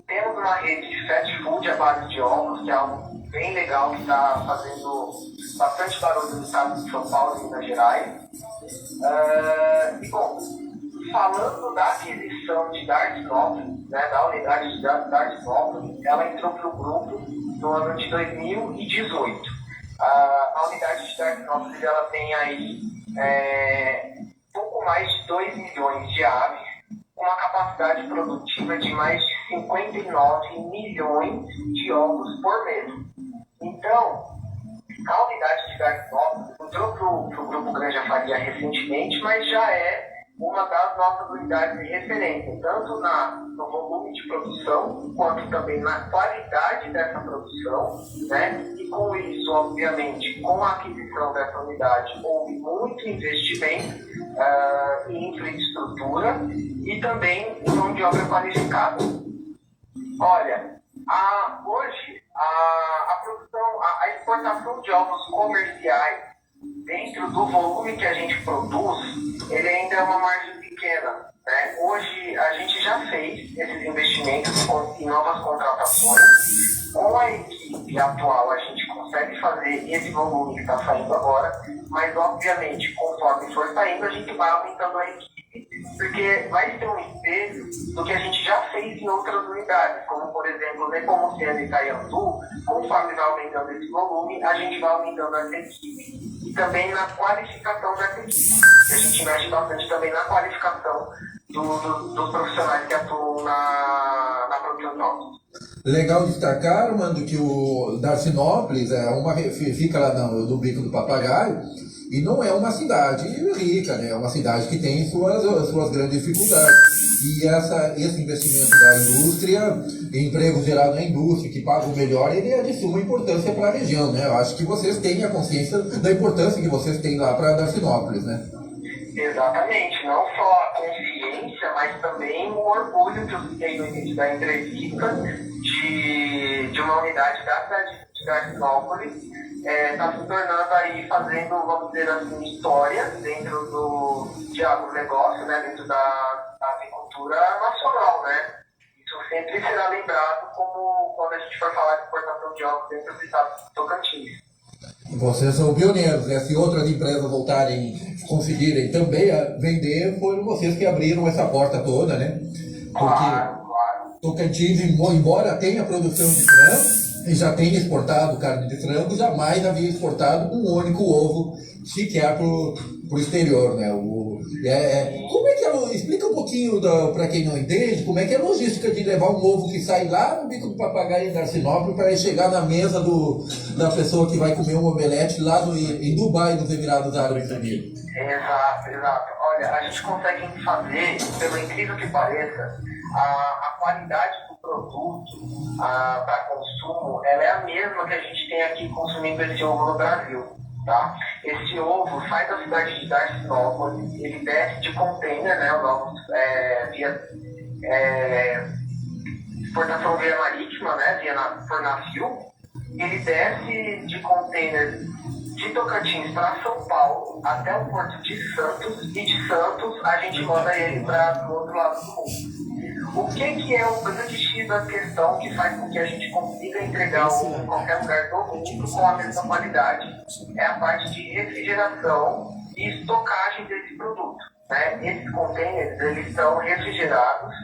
Temos uma rede de fast food à base de ovos, que é algo bem legal, que está fazendo bastante barulho no estado de São Paulo e Minas Gerais. E, bom, falando da aquisição de Darcinópolis, né, da unidade de Darcinópolis, ela entrou para o grupo no ano de 2018. A unidade de Darcinópolis, ela tem aí pouco mais de 2 milhões de aves, com uma capacidade produtiva de mais de 59 milhões de ovos por mês. Então, a unidade de Darcinópolis entrou para o Grupo Granja Faria recentemente, mas já é uma das nossas unidades de referência, tanto no volume de produção, quanto também na qualidade dessa produção, né? E com isso, obviamente, com a aquisição dessa unidade, houve muito investimento em infraestrutura e também em mão de obra qualificada. Olha, hoje a produção, a exportação de ovos comerciais dentro do volume que a gente produz, ele ainda é uma margem pequena, né? Hoje a gente já fez esses investimentos em novas contratações. Com a equipe atual a gente consegue fazer esse volume que está saindo agora, mas obviamente conforme for saindo a gente vai aumentando a equipe, porque vai ser um espelho do que a gente já fez em outras unidades, como por exemplo Nepomuceno e Caiandu. Conforme vai aumentando esse volume, a gente vai aumentando essa equipe e também na qualificação dessa equipe. A gente investe bastante também na qualificação dos profissionais que atuam na produção de ovos. Legal destacar, Armando, que o Darcinópolis fica lá no Bico do Papagaio e não é uma cidade rica, né? É uma cidade que tem suas grandes dificuldades. E esse investimento da indústria, emprego gerado na indústria, que paga o melhor, ele é de suma importância para a região, né? Eu acho que vocês têm a consciência da importância que vocês têm lá para Darcinópolis, né? Exatamente, não só a consciência, mas também o orgulho que eu citei no início da entrevista de uma unidade da cidade de Darcinópolis está se tornando aí, fazendo, vamos dizer assim, história dentro de agronegócio, né, dentro da agricultura nacional, né? Isso sempre será lembrado como quando a gente for falar de exportação de ovos dentro do estado de Tocantins. Vocês são pioneiros, né? Se outras empresas voltarem, conseguirem também vender, foram vocês que abriram essa porta toda, né? Porque Tocantins, embora tenha produção de frango, e já tenha exportado carne de frango, jamais havia exportado um único ovo sequer para o exterior, né? Como é que explica um pouquinho para quem não entende, como é que é a logística de levar um ovo que sai lá no Bico do Papagaio em Darcinópolis para chegar na mesa da pessoa que vai comer um omelete lá em Dubai, nos Emirados Árabes Unidos? Exato. Olha, a gente consegue fazer, pelo incrível que pareça, a qualidade do produto para consumo, ela é a mesma que a gente tem aqui consumindo esse ovo no Brasil. Tá? Esse ovo sai da cidade de Darcinópolis, ele desce de container, né? Os ovos via exportação via marítima, né? Por navio. Ele desce de container de Tocantins para São Paulo até o porto de Santos, e de Santos a gente manda ele para o outro lado do mundo. O que é o grande X da questão que faz com que a gente consiga entregar em qualquer lugar do mundo com a mesma qualidade? É a parte de refrigeração e estocagem desse produto, né? Esses containers, eles são refrigerados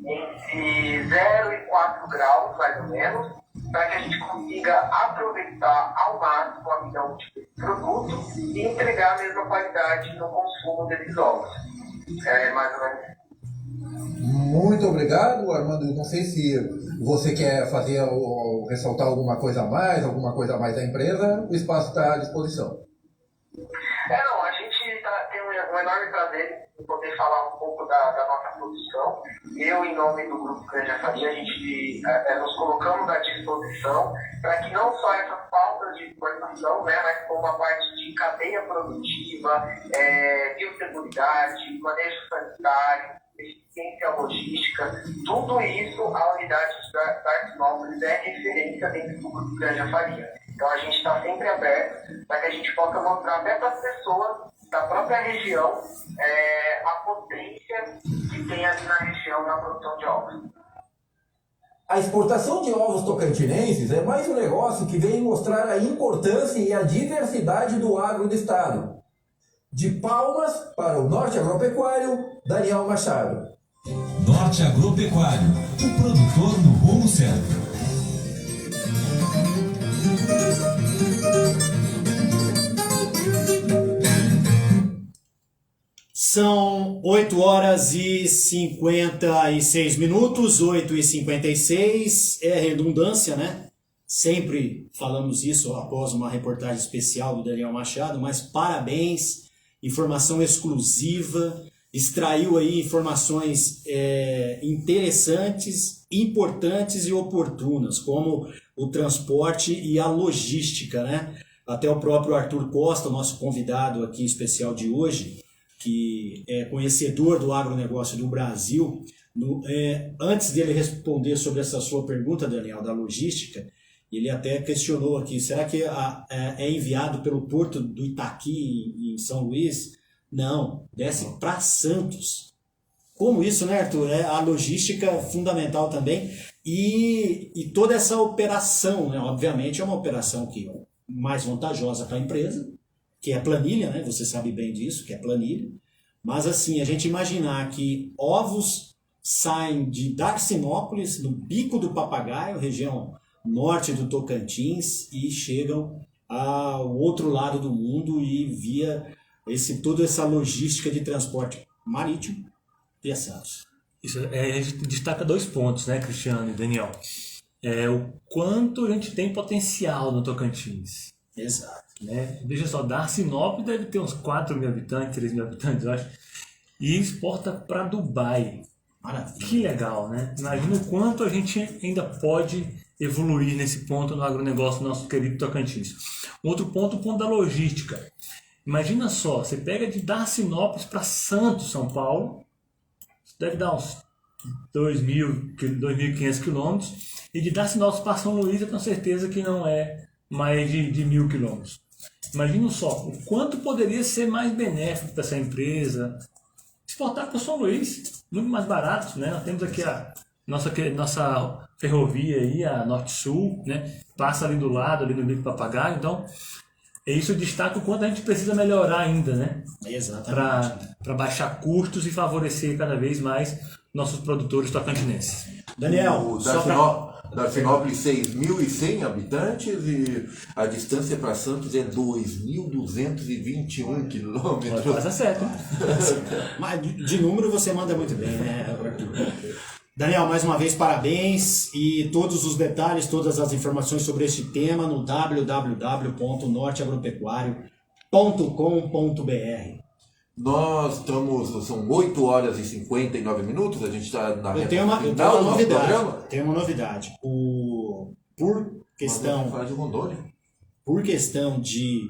entre 0 e 4 graus, mais ou menos, para que a gente consiga aproveitar ao máximo a vida útil desse produto e entregar a mesma qualidade no consumo desses ovos. É mais ou menos. Muito obrigado, Armando. Não sei se você quer fazer ou ressaltar alguma coisa a mais da empresa, o espaço está à disposição. Não, a gente tem uma enorme prazer em poder falar um pouco da nossa produção. Eu, em nome do Grupo Granja Faria, a gente nos colocamos à disposição para que não só essas pautas de exportação, né, mas como a parte de cadeia produtiva, biosseguridade, manejo sanitário, eficiência logística, tudo isso a unidade da Artesinópolis é referência dentro do Grupo Granja Faria. Então a gente está sempre aberto para que a gente possa mostrar até para as pessoas da própria região a potência que tem ali na região na produção de ovos. A exportação de ovos tocantinenses é mais um negócio que vem mostrar a importância e a diversidade do agro do estado. De Palmas para o Norte Agropecuário, Daniel Machado. Norte Agropecuário, o produtor no rumo certo. São 8 horas e 56 minutos, 8h56, é redundância, né? Sempre falamos isso após uma reportagem especial do Daniel Machado, mas parabéns, informação exclusiva, extraiu aí informações interessantes, importantes e oportunas, como o transporte e a logística, né? Até o próprio Arthur Costa, nosso convidado aqui especial de hoje, que é conhecedor do agronegócio do Brasil, antes dele responder sobre essa sua pergunta, Daniel, da logística, ele até questionou aqui, será que é enviado pelo Porto do Itaqui, em São Luís? Não, desce para Santos. Como isso, né, Arthur? A logística é fundamental também. E toda essa operação, né, obviamente, é uma operação que é mais vantajosa para a empresa, que é planilha, né? Você sabe bem disso, que é planilha. Mas assim, a gente imaginar que ovos saem de Darcinópolis, no Bico do Papagaio, região norte do Tocantins, e chegam ao outro lado do mundo e via toda essa logística de transporte marítimo via Santos. Isso, a gente destaca 2 pontos, né, Cristiano e Daniel? O quanto a gente tem potencial no Tocantins. Exato. Né? Veja só, Darcinópolis deve ter uns 4 mil habitantes, 3 mil habitantes, eu acho, e exporta para Dubai. Maravilha. Que legal, né? Imagina o quanto a gente ainda pode evoluir nesse ponto no agronegócio do nosso querido Tocantins. Outro ponto, o ponto da logística. Imagina só, você pega de Darcinópolis para Santos, São Paulo, deve dar uns 2.500 quilômetros, e de Darcinópolis para São Luís, eu tenho certeza que não é mais de 1.000 quilômetros. Imagina só, o quanto poderia ser mais benéfico para essa empresa exportar para São Luís, muito mais barato, né? Nós temos aqui a nossa ferrovia aí, a Norte-Sul, né? Passa ali do lado, ali no Bico do Papagaio, então isso destaca o quanto a gente precisa melhorar ainda, né? Exatamente. Para baixar custos e favorecer cada vez mais nossos produtores tocantinenses. Daniel, Darcinópolis 6.100 habitantes e a distância para Santos é 2.221 quilômetros. Quase acerta. Mas de número você manda muito bem, né? Daniel, mais uma vez parabéns, e todos os detalhes, todas as informações sobre este tema no www.norteagropecuario.com.br. Nós estamos, são 8 horas e 59 minutos, a gente está na Eu tenho uma novidade. Tem uma novidade. Por questão de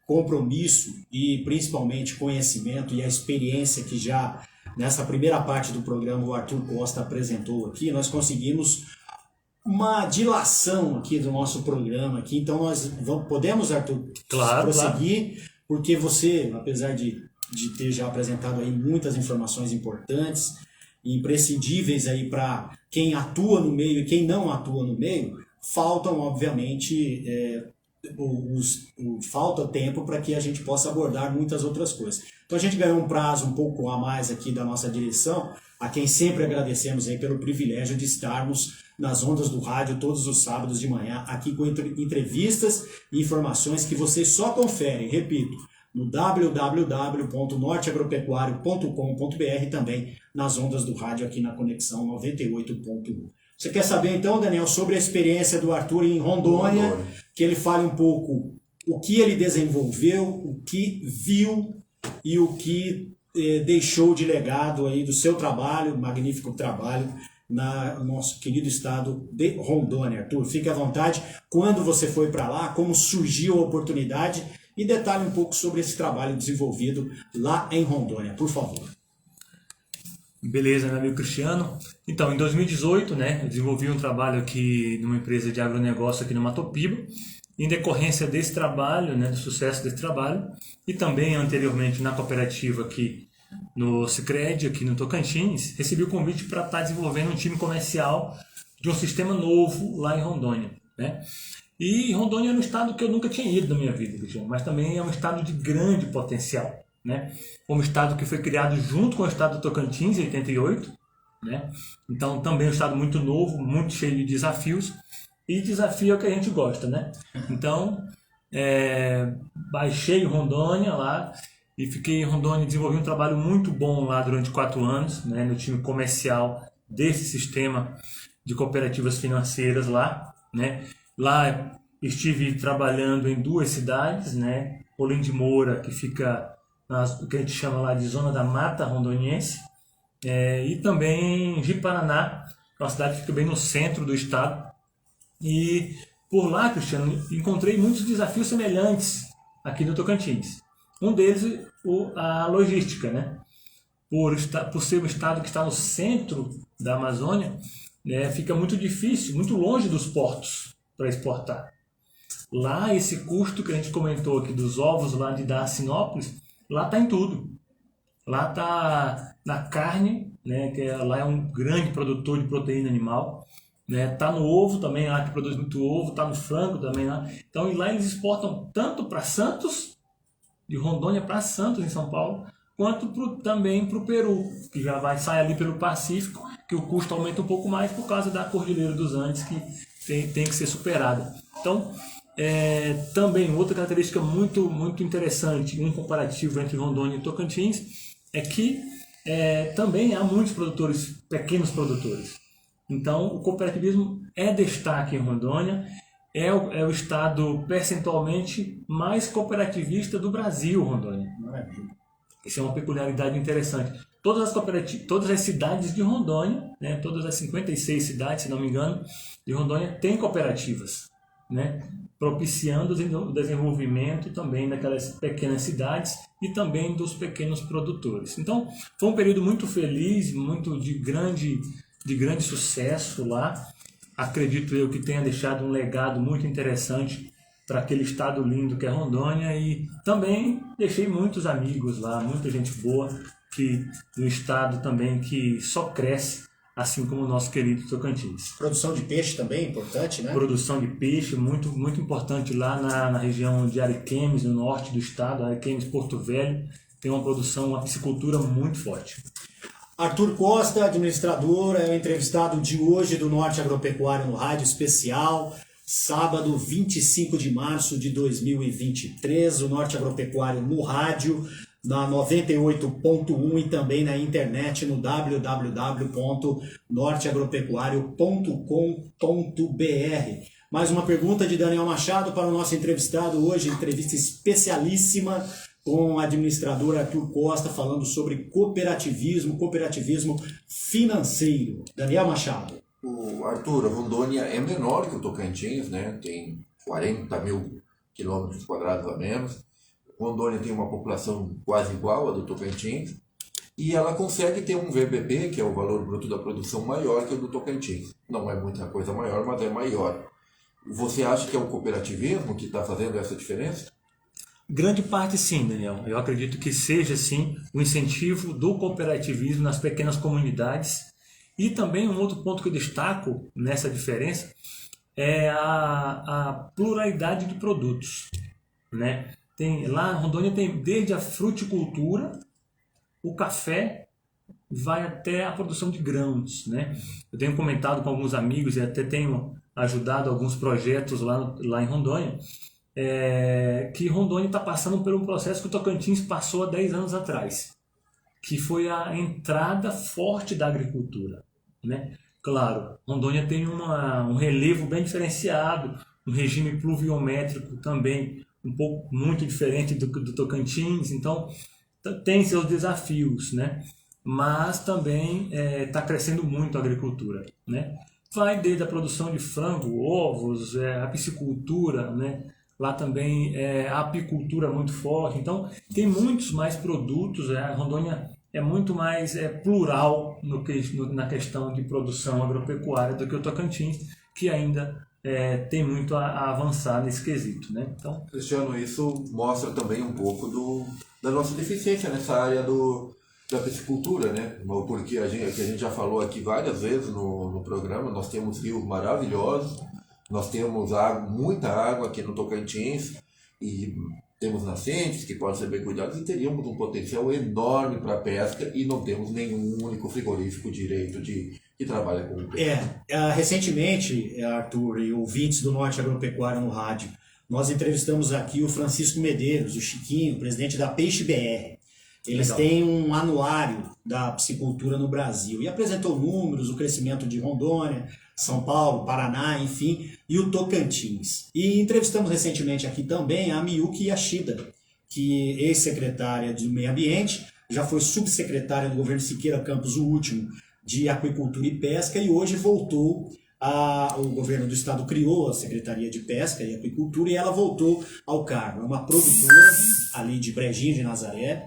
compromisso e principalmente conhecimento e a experiência que já nessa primeira parte do programa o Arthur Costa apresentou aqui, nós conseguimos uma dilação aqui do nosso programa aqui, então nós podemos, Arthur, prosseguir, porque você, apesar de ter já apresentado aí muitas informações importantes e imprescindíveis aí para quem atua no meio e quem não atua no meio, faltam, obviamente, falta tempo para que a gente possa abordar muitas outras coisas. Então a gente ganhou um prazo um pouco a mais aqui da nossa direção, a quem sempre agradecemos aí pelo privilégio de estarmos nas ondas do rádio todos os sábados de manhã, aqui com entrevistas e informações que vocês só conferem, repito, no www.norteagropecuario.com.br, também nas ondas do rádio aqui na Conexão 98.1. Você quer saber então, Daniel, sobre a experiência do Arthur em Rondônia, que ele fale um pouco o que ele desenvolveu, o que viu e o que deixou de legado aí do seu trabalho, magnífico trabalho, no nosso querido estado de Rondônia. Arthur, fique à vontade. Quando você foi para lá, como surgiu a oportunidade e detalhe um pouco sobre esse trabalho desenvolvido lá em Rondônia, por favor. Beleza, meu amigo Cristiano. Então, em 2018, né, eu desenvolvi um trabalho aqui numa empresa de agronegócio aqui no Matopiba. Em decorrência desse trabalho, né, do sucesso desse trabalho, e também anteriormente na cooperativa aqui no Sicredi, aqui no Tocantins, recebi o convite para estar desenvolvendo um time comercial de um sistema novo lá em Rondônia, né? E Rondônia é um estado que eu nunca tinha ido na minha vida, Cristiano, mas também é um estado de grande potencial, né? Um estado que foi criado junto com o estado do Tocantins em 88, né? Então também é um estado muito novo, muito cheio de desafios, e desafio é o que a gente gosta, né? Então, baixei Rondônia lá e fiquei em Rondônia e desenvolvi um trabalho muito bom lá durante 4 anos, né, no time comercial desse sistema de cooperativas financeiras lá, né? Lá estive trabalhando em 2 cidades, né? Olim de Moura, que fica o que a gente chama lá de Zona da Mata Rondoniense, e também em Ji-Paraná, uma cidade que fica bem no centro do estado. E por lá, Cristiano, encontrei muitos desafios semelhantes aqui no Tocantins. Um deles, a logística, né? Por ser um estado que está no centro da Amazônia, né, fica muito difícil, muito longe dos portos para exportar. Lá, esse custo que a gente comentou aqui dos ovos lá de Dacinópolis, lá está em tudo. Lá está na carne, né, que lá é um grande produtor de proteína animal. Né, tá no ovo também lá, que produz muito ovo, tá no frango também lá. Então, e lá eles exportam tanto para Santos, de Rondônia para Santos, em São Paulo, quanto também para o Peru, que já sai ali pelo Pacífico, que o custo aumenta um pouco mais por causa da Cordilheira dos Andes, que tem que ser superada. Então, também outra característica muito, muito interessante, um comparativo entre Rondônia e Tocantins, é que também há muitos produtores, pequenos produtores. Então, o cooperativismo é destaque em Rondônia, é o estado percentualmente mais cooperativista do Brasil, Rondônia. Isso é uma peculiaridade interessante. Todas as cidades de Rondônia, né, todas as 56 cidades, se não me engano, de Rondônia, têm cooperativas, né, propiciando o desenvolvimento também daquelas pequenas cidades e também dos pequenos produtores. Então, foi um período muito feliz, muito de grande sucesso lá. Acredito eu que tenha deixado um legado muito interessante para aquele estado lindo que é Rondônia, e também deixei muitos amigos lá, muita gente boa no estado também que só cresce, assim como o nosso querido Tocantins. Produção de peixe também é importante, né? Produção de peixe, muito, muito importante lá na região de Ariquemes, no norte do estado, Ariquemes, Porto Velho, tem uma produção, uma piscicultura muito forte. Arthur Costa, administrador, é o entrevistado de hoje do Norte Agropecuário no Rádio Especial, sábado 25 de março de 2023, o Norte Agropecuário no rádio, na 98.1 e também na internet no www.norteagropecuario.com.br. Mais uma pergunta de Daniel Machado para o nosso entrevistado hoje, entrevista especialíssima com o administrador Arthur Costa, falando sobre cooperativismo financeiro. Daniel Machado. Arthur, a Rondônia é menor que o Tocantins, né? Tem 40 mil quilômetros quadrados a menos. Rondônia tem uma população quase igual à do Tocantins e ela consegue ter um VBP, que é o valor bruto da produção, maior que o do Tocantins. Não é muita coisa maior, mas é maior. Você acha que é o cooperativismo que está fazendo essa diferença? Grande parte sim, Daniel. Eu acredito que seja sim o incentivo do cooperativismo nas pequenas comunidades. E também um outro ponto que eu destaco nessa diferença é a pluralidade de produtos, né? Lá em Rondônia tem desde a fruticultura, o café, vai até a produção de grãos, né? Eu tenho comentado com alguns amigos e até tenho ajudado alguns projetos lá em Rondônia, que Rondônia está passando por um processo que o Tocantins passou há 10 anos atrás, que foi a entrada forte da agricultura, né? Claro, Rondônia tem um relevo bem diferenciado, um regime pluviométrico também muito diferente do Tocantins, então tem seus desafios, né? Mas também está crescendo muito a agricultura, né? Vai desde a produção de frango, ovos, a piscicultura, né? Lá também a apicultura muito forte. Então, tem muitos mais produtos. A Rondônia é muito mais plural na questão de produção agropecuária do que o Tocantins, que ainda tem muito a avançar nesse quesito, né? Então, Cristiano, isso mostra também um pouco da nossa deficiência nessa área da piscicultura, né? Porque a gente já falou aqui várias vezes no programa, nós temos rios maravilhosos, nós temos muita água aqui no Tocantins e temos nascentes que podem ser bem cuidadas e teríamos um potencial enorme para a pesca e não temos nenhum único frigorífico direito que trabalha com pesca. Recentemente, Arthur e ouvintes do Norte Agropecuário no rádio, nós entrevistamos aqui o Francisco Medeiros, o Chiquinho, presidente da Peixe BR. Eles têm um anuário da piscicultura no Brasil e apresentou números, o crescimento de Rondônia, São Paulo, Paraná, enfim, e o Tocantins. E entrevistamos recentemente aqui também a Miyuki Yashida, que é ex-secretária de Meio Ambiente, já foi subsecretária do governo Siqueira Campos, o último, de Aquicultura e Pesca, e hoje voltou o governo do estado criou a Secretaria de Pesca e Aquicultura e ela voltou ao cargo. É uma produtora ali de Brejinho de Nazaré,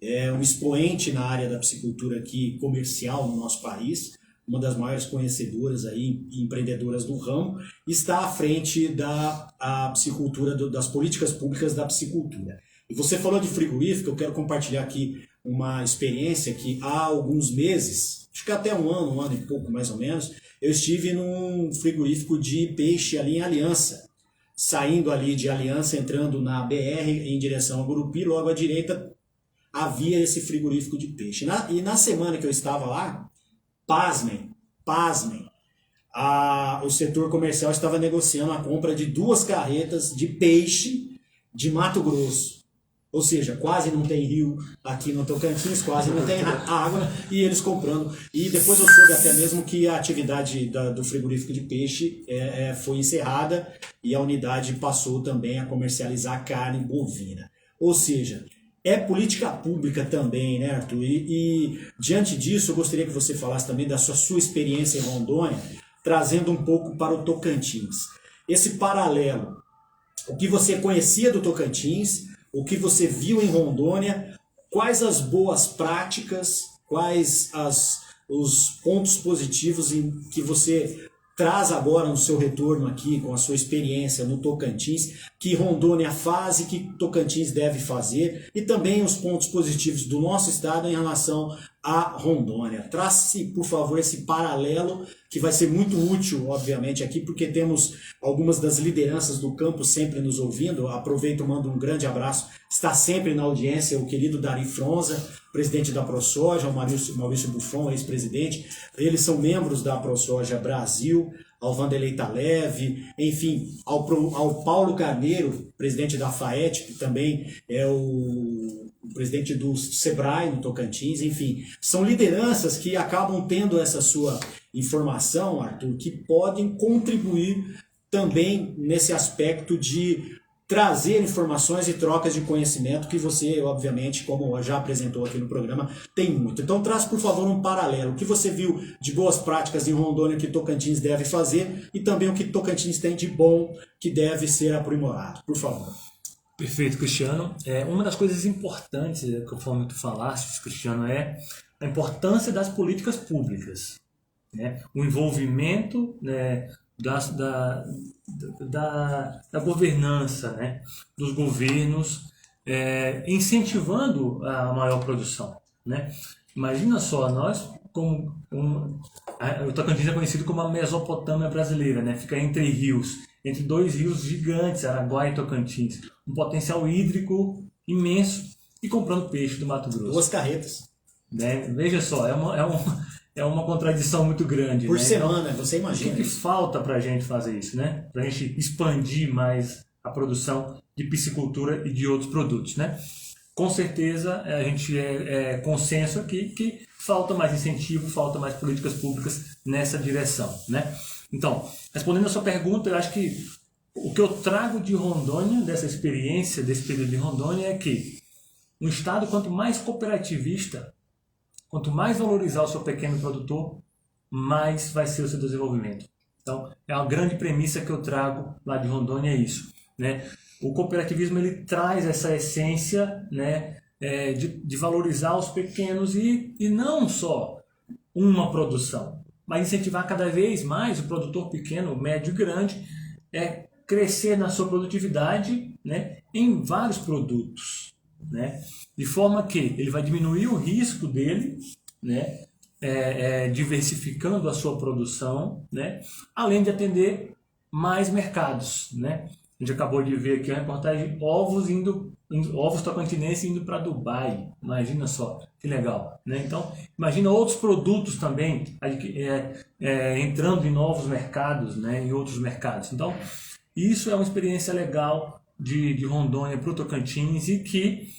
é um expoente na área da piscicultura aqui comercial no nosso país, uma das maiores conhecedoras aí, empreendedoras do ramo, está à frente da piscicultura, das políticas públicas da piscicultura. E você falou de frigorífico, eu quero compartilhar aqui uma experiência que há alguns meses, acho que até um ano e pouco mais ou menos, eu estive num frigorífico de peixe ali em Aliança, saindo ali de Aliança, entrando na BR em direção a Gurupi, logo à direita havia esse frigorífico de peixe. E na semana que eu estava lá, pasmem, o setor comercial estava negociando a compra de 2 carretas de peixe de Mato Grosso. Ou seja, quase não tem rio aqui no Tocantins, quase não tem água, e eles comprando. E depois eu soube até mesmo que a atividade do frigorífico de peixe foi encerrada e a unidade passou também a comercializar carne bovina. Ou seja, é política pública também, né, Arthur? E diante disso, eu gostaria que você falasse também da sua experiência em Rondônia, trazendo um pouco para o Tocantins. Esse paralelo, o que você conhecia do Tocantins, o que você viu em Rondônia, quais as boas práticas, quais os pontos positivos que você traz agora no seu retorno aqui, com a sua experiência no Tocantins, que Rondônia faz e que Tocantins deve fazer, e também os pontos positivos do nosso estado em relação a Rondônia. Trace, por favor, esse paralelo, que vai ser muito útil, obviamente, aqui, porque temos algumas das lideranças do campo sempre nos ouvindo. Aproveito e mando um grande abraço. Está sempre na audiência o querido Dari Fronza, presidente da ProSoja, o Maurício Buffon, ex-presidente. Eles são membros da ProSoja Brasil, ao Vanderlei Taleve, enfim, ao Paulo Carneiro, presidente da FAET, que também é o presidente do Sebrae no Tocantins, enfim, são lideranças que acabam tendo essa sua informação, Arthur, que podem contribuir também nesse aspecto de trazer informações e trocas de conhecimento que você, obviamente, como já apresentou aqui no programa, tem muito. Então traz, por favor, um paralelo. O que você viu de boas práticas em Rondônia que Tocantins deve fazer e também o que Tocantins tem de bom que deve ser aprimorado. Por favor. Perfeito, Cristiano. Uma das coisas importantes, conforme tu falaste, Cristiano, é a importância das políticas públicas, né? O envolvimento, né, da governança, né, dos governos, incentivando a maior produção, né? Imagina só, nós, o Tocantins é conhecido como a Mesopotâmia brasileira, né? Fica entre rios, entre 2 rios gigantes, Araguaia e Tocantins, um potencial hídrico imenso, e comprando peixe do Mato Grosso. 2 carretas. Né? Veja só, é uma contradição muito grande. Por né? semana, então, você imagina. O que falta para a gente fazer isso, né? Para a gente expandir mais a produção de piscicultura e de outros produtos, né? Com certeza a gente consenso aqui que falta mais incentivo, falta mais políticas públicas nessa direção, né? Então, respondendo a sua pergunta, eu acho que o que eu trago de Rondônia, dessa experiência, desse período de Rondônia, é que Um Estado, quanto mais cooperativista, quanto mais valorizar o seu pequeno produtor, mais vai ser o seu desenvolvimento. Então, é uma grande premissa que eu trago lá de Rondônia, é isso, né? O cooperativismo ele traz essa essência, né, de valorizar os pequenos e não só uma produção, mas incentivar cada vez mais o produtor pequeno, médio e grande, crescer na sua produtividade, né, em vários produtos, né, de forma que ele vai diminuir o risco dele, né, diversificando a sua produção, né, além de atender mais mercados, né. A gente acabou de ver aqui a reportagem ovos tocantinenses indo para Dubai. Imagina só, que legal, né? Então, imagina outros produtos também entrando em novos mercados, né, em outros mercados. Então, isso é uma experiência legal de Rondônia para o Tocantins e que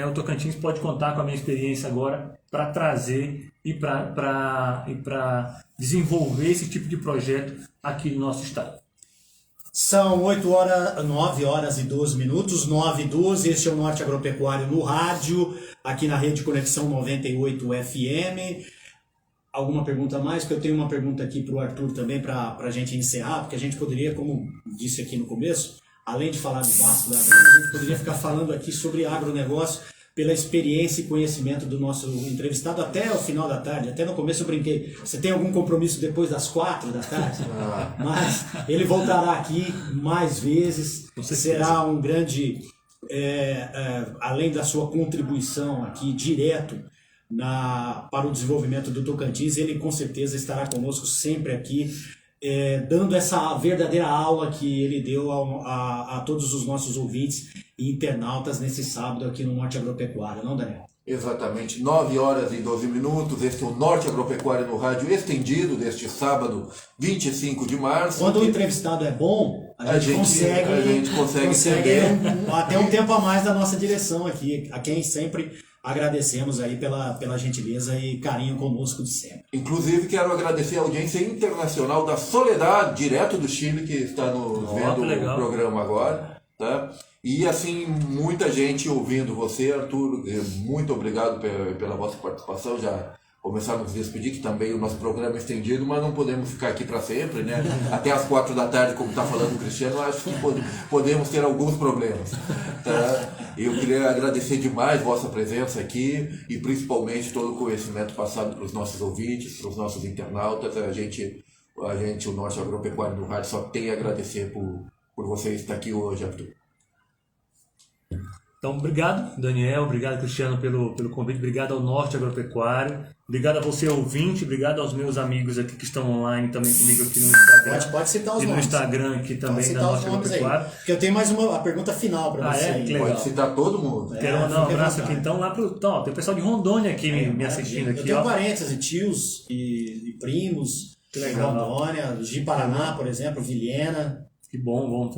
o Tocantins pode contar com a minha experiência agora para trazer e para desenvolver esse tipo de projeto aqui no nosso estado. São 9 horas e 12 minutos, 9 e 12, este é o Norte Agropecuário no rádio, aqui na Rede Conexão 98 FM. Alguma pergunta a mais? Porque eu tenho uma pergunta aqui para o Arthur também, para a gente encerrar, porque a gente poderia, como disse aqui no começo, além de falar do Vasco da Gama, a gente poderia ficar falando aqui sobre agronegócio, pela experiência e conhecimento do nosso entrevistado até o final da tarde. Até no começo eu brinquei, você tem algum compromisso depois das 4 da tarde? Mas ele voltará aqui mais vezes, será um grande, além da sua contribuição aqui direto para o desenvolvimento do Tocantins, ele com certeza estará conosco sempre aqui, dando essa verdadeira aula que ele deu a todos os nossos ouvintes e internautas nesse sábado aqui no Norte Agropecuário, não, Daniel? Exatamente, 9 horas e 12 minutos, este é o Norte Agropecuário no rádio estendido deste sábado, 25 de março. Quando o entrevistado é bom, a gente consegue até um tempo a mais da nossa direção aqui, a quem sempre agradecemos aí pela gentileza e carinho conosco de sempre. Inclusive quero agradecer a audiência internacional da Soledad, direto do Chile, que está nos vendo o programa agora, tá? E assim, muita gente ouvindo você, Arthur, muito obrigado pela vossa participação, já começar a nos despedir, que também o nosso programa é estendido, mas não podemos ficar aqui para sempre, né? Até às 4 da tarde, como está falando o Cristiano, acho que podemos ter alguns problemas, tá? Eu queria agradecer demais vossa presença aqui e principalmente todo o conhecimento passado para os nossos ouvintes, para os nossos internautas. A gente, o Norte Agropecuário do Rádio, só tem a agradecer por você estar aqui hoje, Arthur. Então, obrigado, Daniel, obrigado, Cristiano, pelo convite, obrigado ao Norte Agropecuário, obrigado a você, ouvinte, obrigado aos meus amigos aqui que estão online também comigo aqui no Instagram. Pode citar os nomes. E no Instagram aqui também da Norte Agropecuário. Porque eu tenho mais uma pergunta final para você. Que legal. Pode citar todo mundo. Quero mandar um abraço aqui então lá pro... tem o pessoal de Rondônia aqui me assistindo aqui. Eu tenho parentes e tios e primos de Rondônia, de Paraná, por exemplo, Vilhena. Que bom,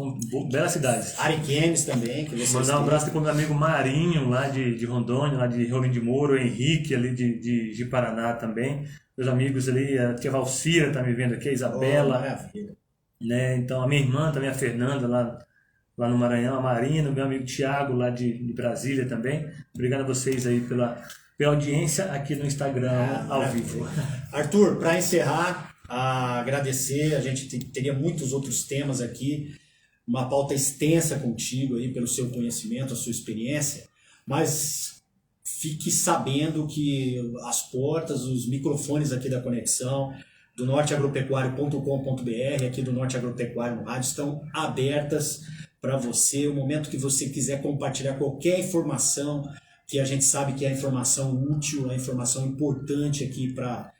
belas cidades. Ariquemes também. Que vocês mandar um abraço aqui pro meu amigo Marinho, lá de Rondônia, lá de Rio Grande de Moura, o Henrique, ali de Paraná também. Meus amigos ali, a tia Valcira tá me vendo aqui, a Isabela. Maravilha. Né? Então, a minha irmã também, a Fernanda, lá no Maranhão, a Marina, meu amigo Tiago, lá de Brasília também. Obrigado a vocês aí pela audiência aqui no Instagram, ao vivo. Arthur, para encerrar, agradecer, a gente teria muitos outros temas aqui, uma pauta extensa contigo aí pelo seu conhecimento, a sua experiência, mas fique sabendo que as portas, os microfones aqui da Conexão, do norteagropecuário.com.br, aqui do Norte Agropecuário no rádio, estão abertas para você, o momento que você quiser compartilhar qualquer informação, que a gente sabe que é a informação útil, a informação importante aqui para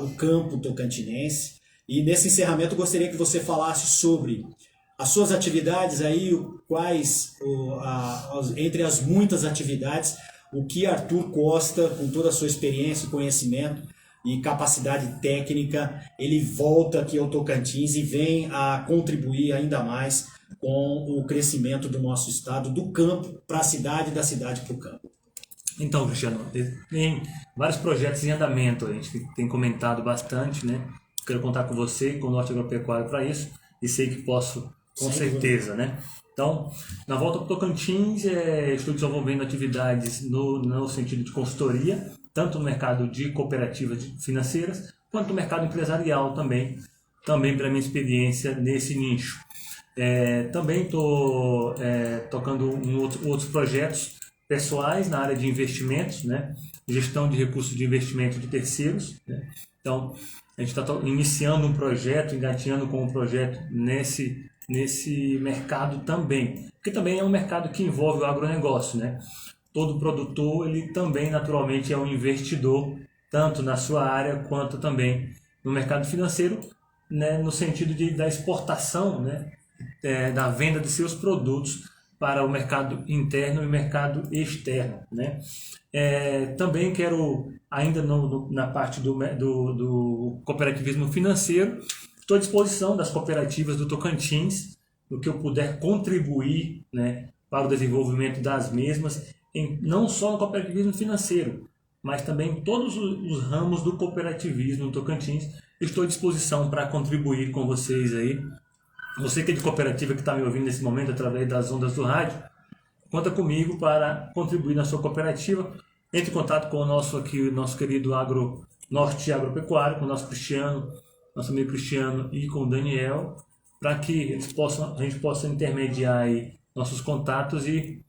o campo tocantinense. E nesse encerramento eu gostaria que você falasse sobre as suas atividades aí, entre as muitas atividades, o que Arthur Costa, com toda a sua experiência, conhecimento e capacidade técnica, ele volta aqui ao Tocantins e vem a contribuir ainda mais com o crescimento do nosso estado, do campo para a cidade, da cidade para o campo. Então, Cristiano, tem vários projetos em andamento, a gente tem comentado bastante, né? Quero contar com você, com o Norte Agropecuário para isso, e sei que posso, com certeza, né? Então, na volta para o Tocantins, estou desenvolvendo atividades no sentido de consultoria, tanto no mercado de cooperativas financeiras, quanto no mercado empresarial também pela minha experiência nesse nicho. Também estou tocando outros projetos pessoais na área de investimentos, né? Gestão de recursos de investimento de terceiros, né? Então, a gente está iniciando um projeto, engatinhando com um projeto nesse mercado também, porque também é um mercado que envolve o agronegócio, né? Todo produtor, ele também naturalmente é um investidor, tanto na sua área quanto também no mercado financeiro, né? No sentido da exportação, né? Da venda de seus produtos para o mercado interno e mercado externo, né? Também quero, ainda na parte do cooperativismo financeiro, estou à disposição das cooperativas do Tocantins, no que eu puder contribuir, né, para o desenvolvimento das mesmas, não só no cooperativismo financeiro, mas também em todos os ramos do cooperativismo no Tocantins. Estou à disposição para contribuir com vocês aí. Você que é de cooperativa que está me ouvindo nesse momento através das ondas do rádio, conta comigo para contribuir na sua cooperativa. Entre em contato com o nosso querido Norte Agropecuário, com o nosso amigo Cristiano e com o Daniel, para que a gente possa intermediar aí nossos contatos e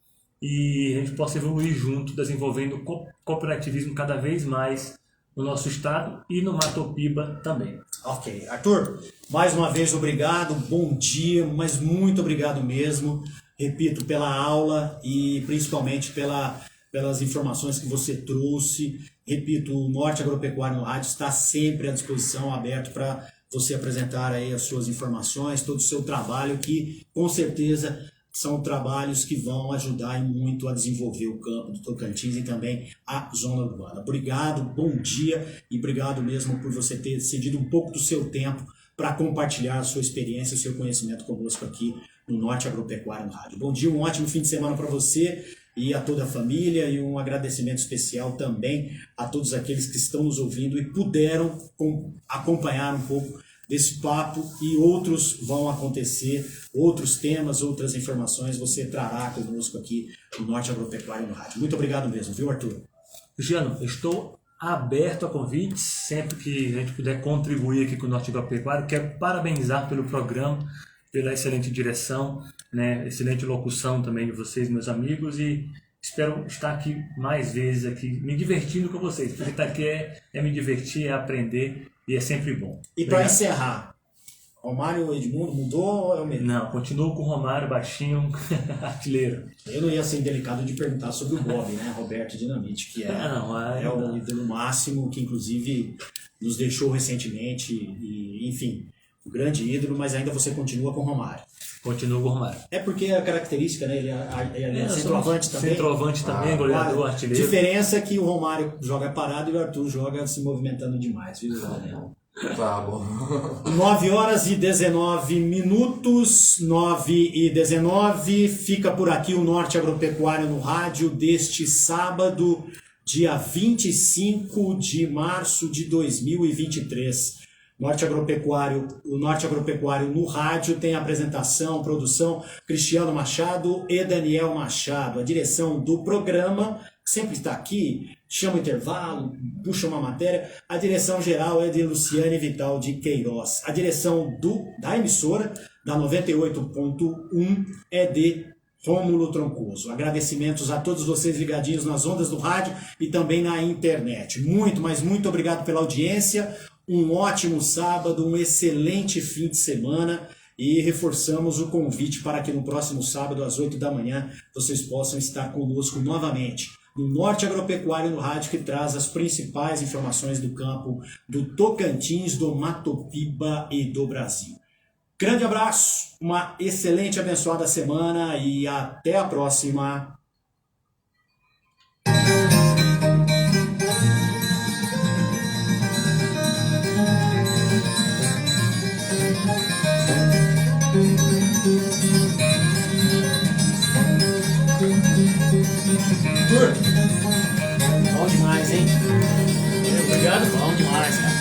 a gente possa evoluir junto, desenvolvendo cooperativismo cada vez mais no nosso estado e no Matopiba também. Ok. Arthur, mais uma vez obrigado, bom dia, mas muito obrigado mesmo, repito, pela aula e principalmente pelas informações que você trouxe. Repito, o Norte Agropecuário no Rádio está sempre à disposição, aberto para você apresentar aí as suas informações, todo o seu trabalho, que com certeza são trabalhos que vão ajudar muito a desenvolver o campo do Tocantins e também a zona urbana. Obrigado, bom dia e obrigado mesmo por você ter cedido um pouco do seu tempo para compartilhar a sua experiência, o seu conhecimento conosco aqui no Norte Agropecuário no Rádio. Bom dia, um ótimo fim de semana para você e a toda a família, e um agradecimento especial também a todos aqueles que estão nos ouvindo e puderam acompanhar um pouco desse papo, e outros vão acontecer, outros temas, outras informações você trará conosco aqui no Norte Agropecuário no Rádio. Muito obrigado mesmo, viu, Arthur? Cristiano, eu estou aberto a convites, sempre que a gente puder contribuir aqui com o Norte Agropecuário. Quero parabenizar pelo programa, pela excelente direção, né, excelente locução também de vocês, meus amigos, e espero estar aqui mais vezes, aqui, me divertindo com vocês, porque estar aqui é me divertir, é aprender, e é sempre bom. E para encerrar, Romário Edmundo mudou ou é o mesmo? Não, continuo com o Romário, baixinho, artilheiro. Eu não ia ser indelicado de perguntar sobre o Bob, né, Roberto Dinamite, que é o ídolo máximo, que inclusive nos deixou recentemente, e enfim, um grande ídolo, mas ainda você continua com o Romário. Continuo com o Romário. É porque a característica, né, ele é centroavante também. Centroavante também, goleador, artilheiro. Diferença é que o Romário joga parado e o Arthur joga se movimentando demais, viu? Tá bom. 9h19, 9h19, fica por aqui o Norte Agropecuário no Rádio deste sábado, dia 25 de março de 2023. O Norte Agropecuário no Rádio tem a apresentação, produção, Cristiano Machado e Daniel Machado. A direção do programa, que sempre está aqui, chama o intervalo, puxa uma matéria. A direção geral é de Luciane Vital de Queiroz. A direção da emissora, da 98.1, é de Rômulo Troncoso. Agradecimentos a todos vocês ligadinhos nas ondas do rádio e também na internet. Muito, mas muito obrigado pela audiência. Um ótimo sábado, um excelente fim de semana, e reforçamos o convite para que no próximo sábado, às 8 da manhã, vocês possam estar conosco novamente no Norte Agropecuário no Rádio, que traz as principais informações do campo do Tocantins, do Matopiba e do Brasil. Grande abraço, uma excelente e abençoada semana e até a próxima. Arthur, bom demais, hein? Obrigado, bom demais, cara.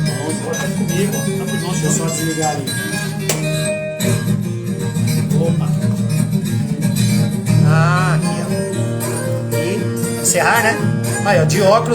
Bom, tá comigo, tá por nós. Deixa eu só desligar ali. Opa. encerrar, né? Aí, ó, de óculos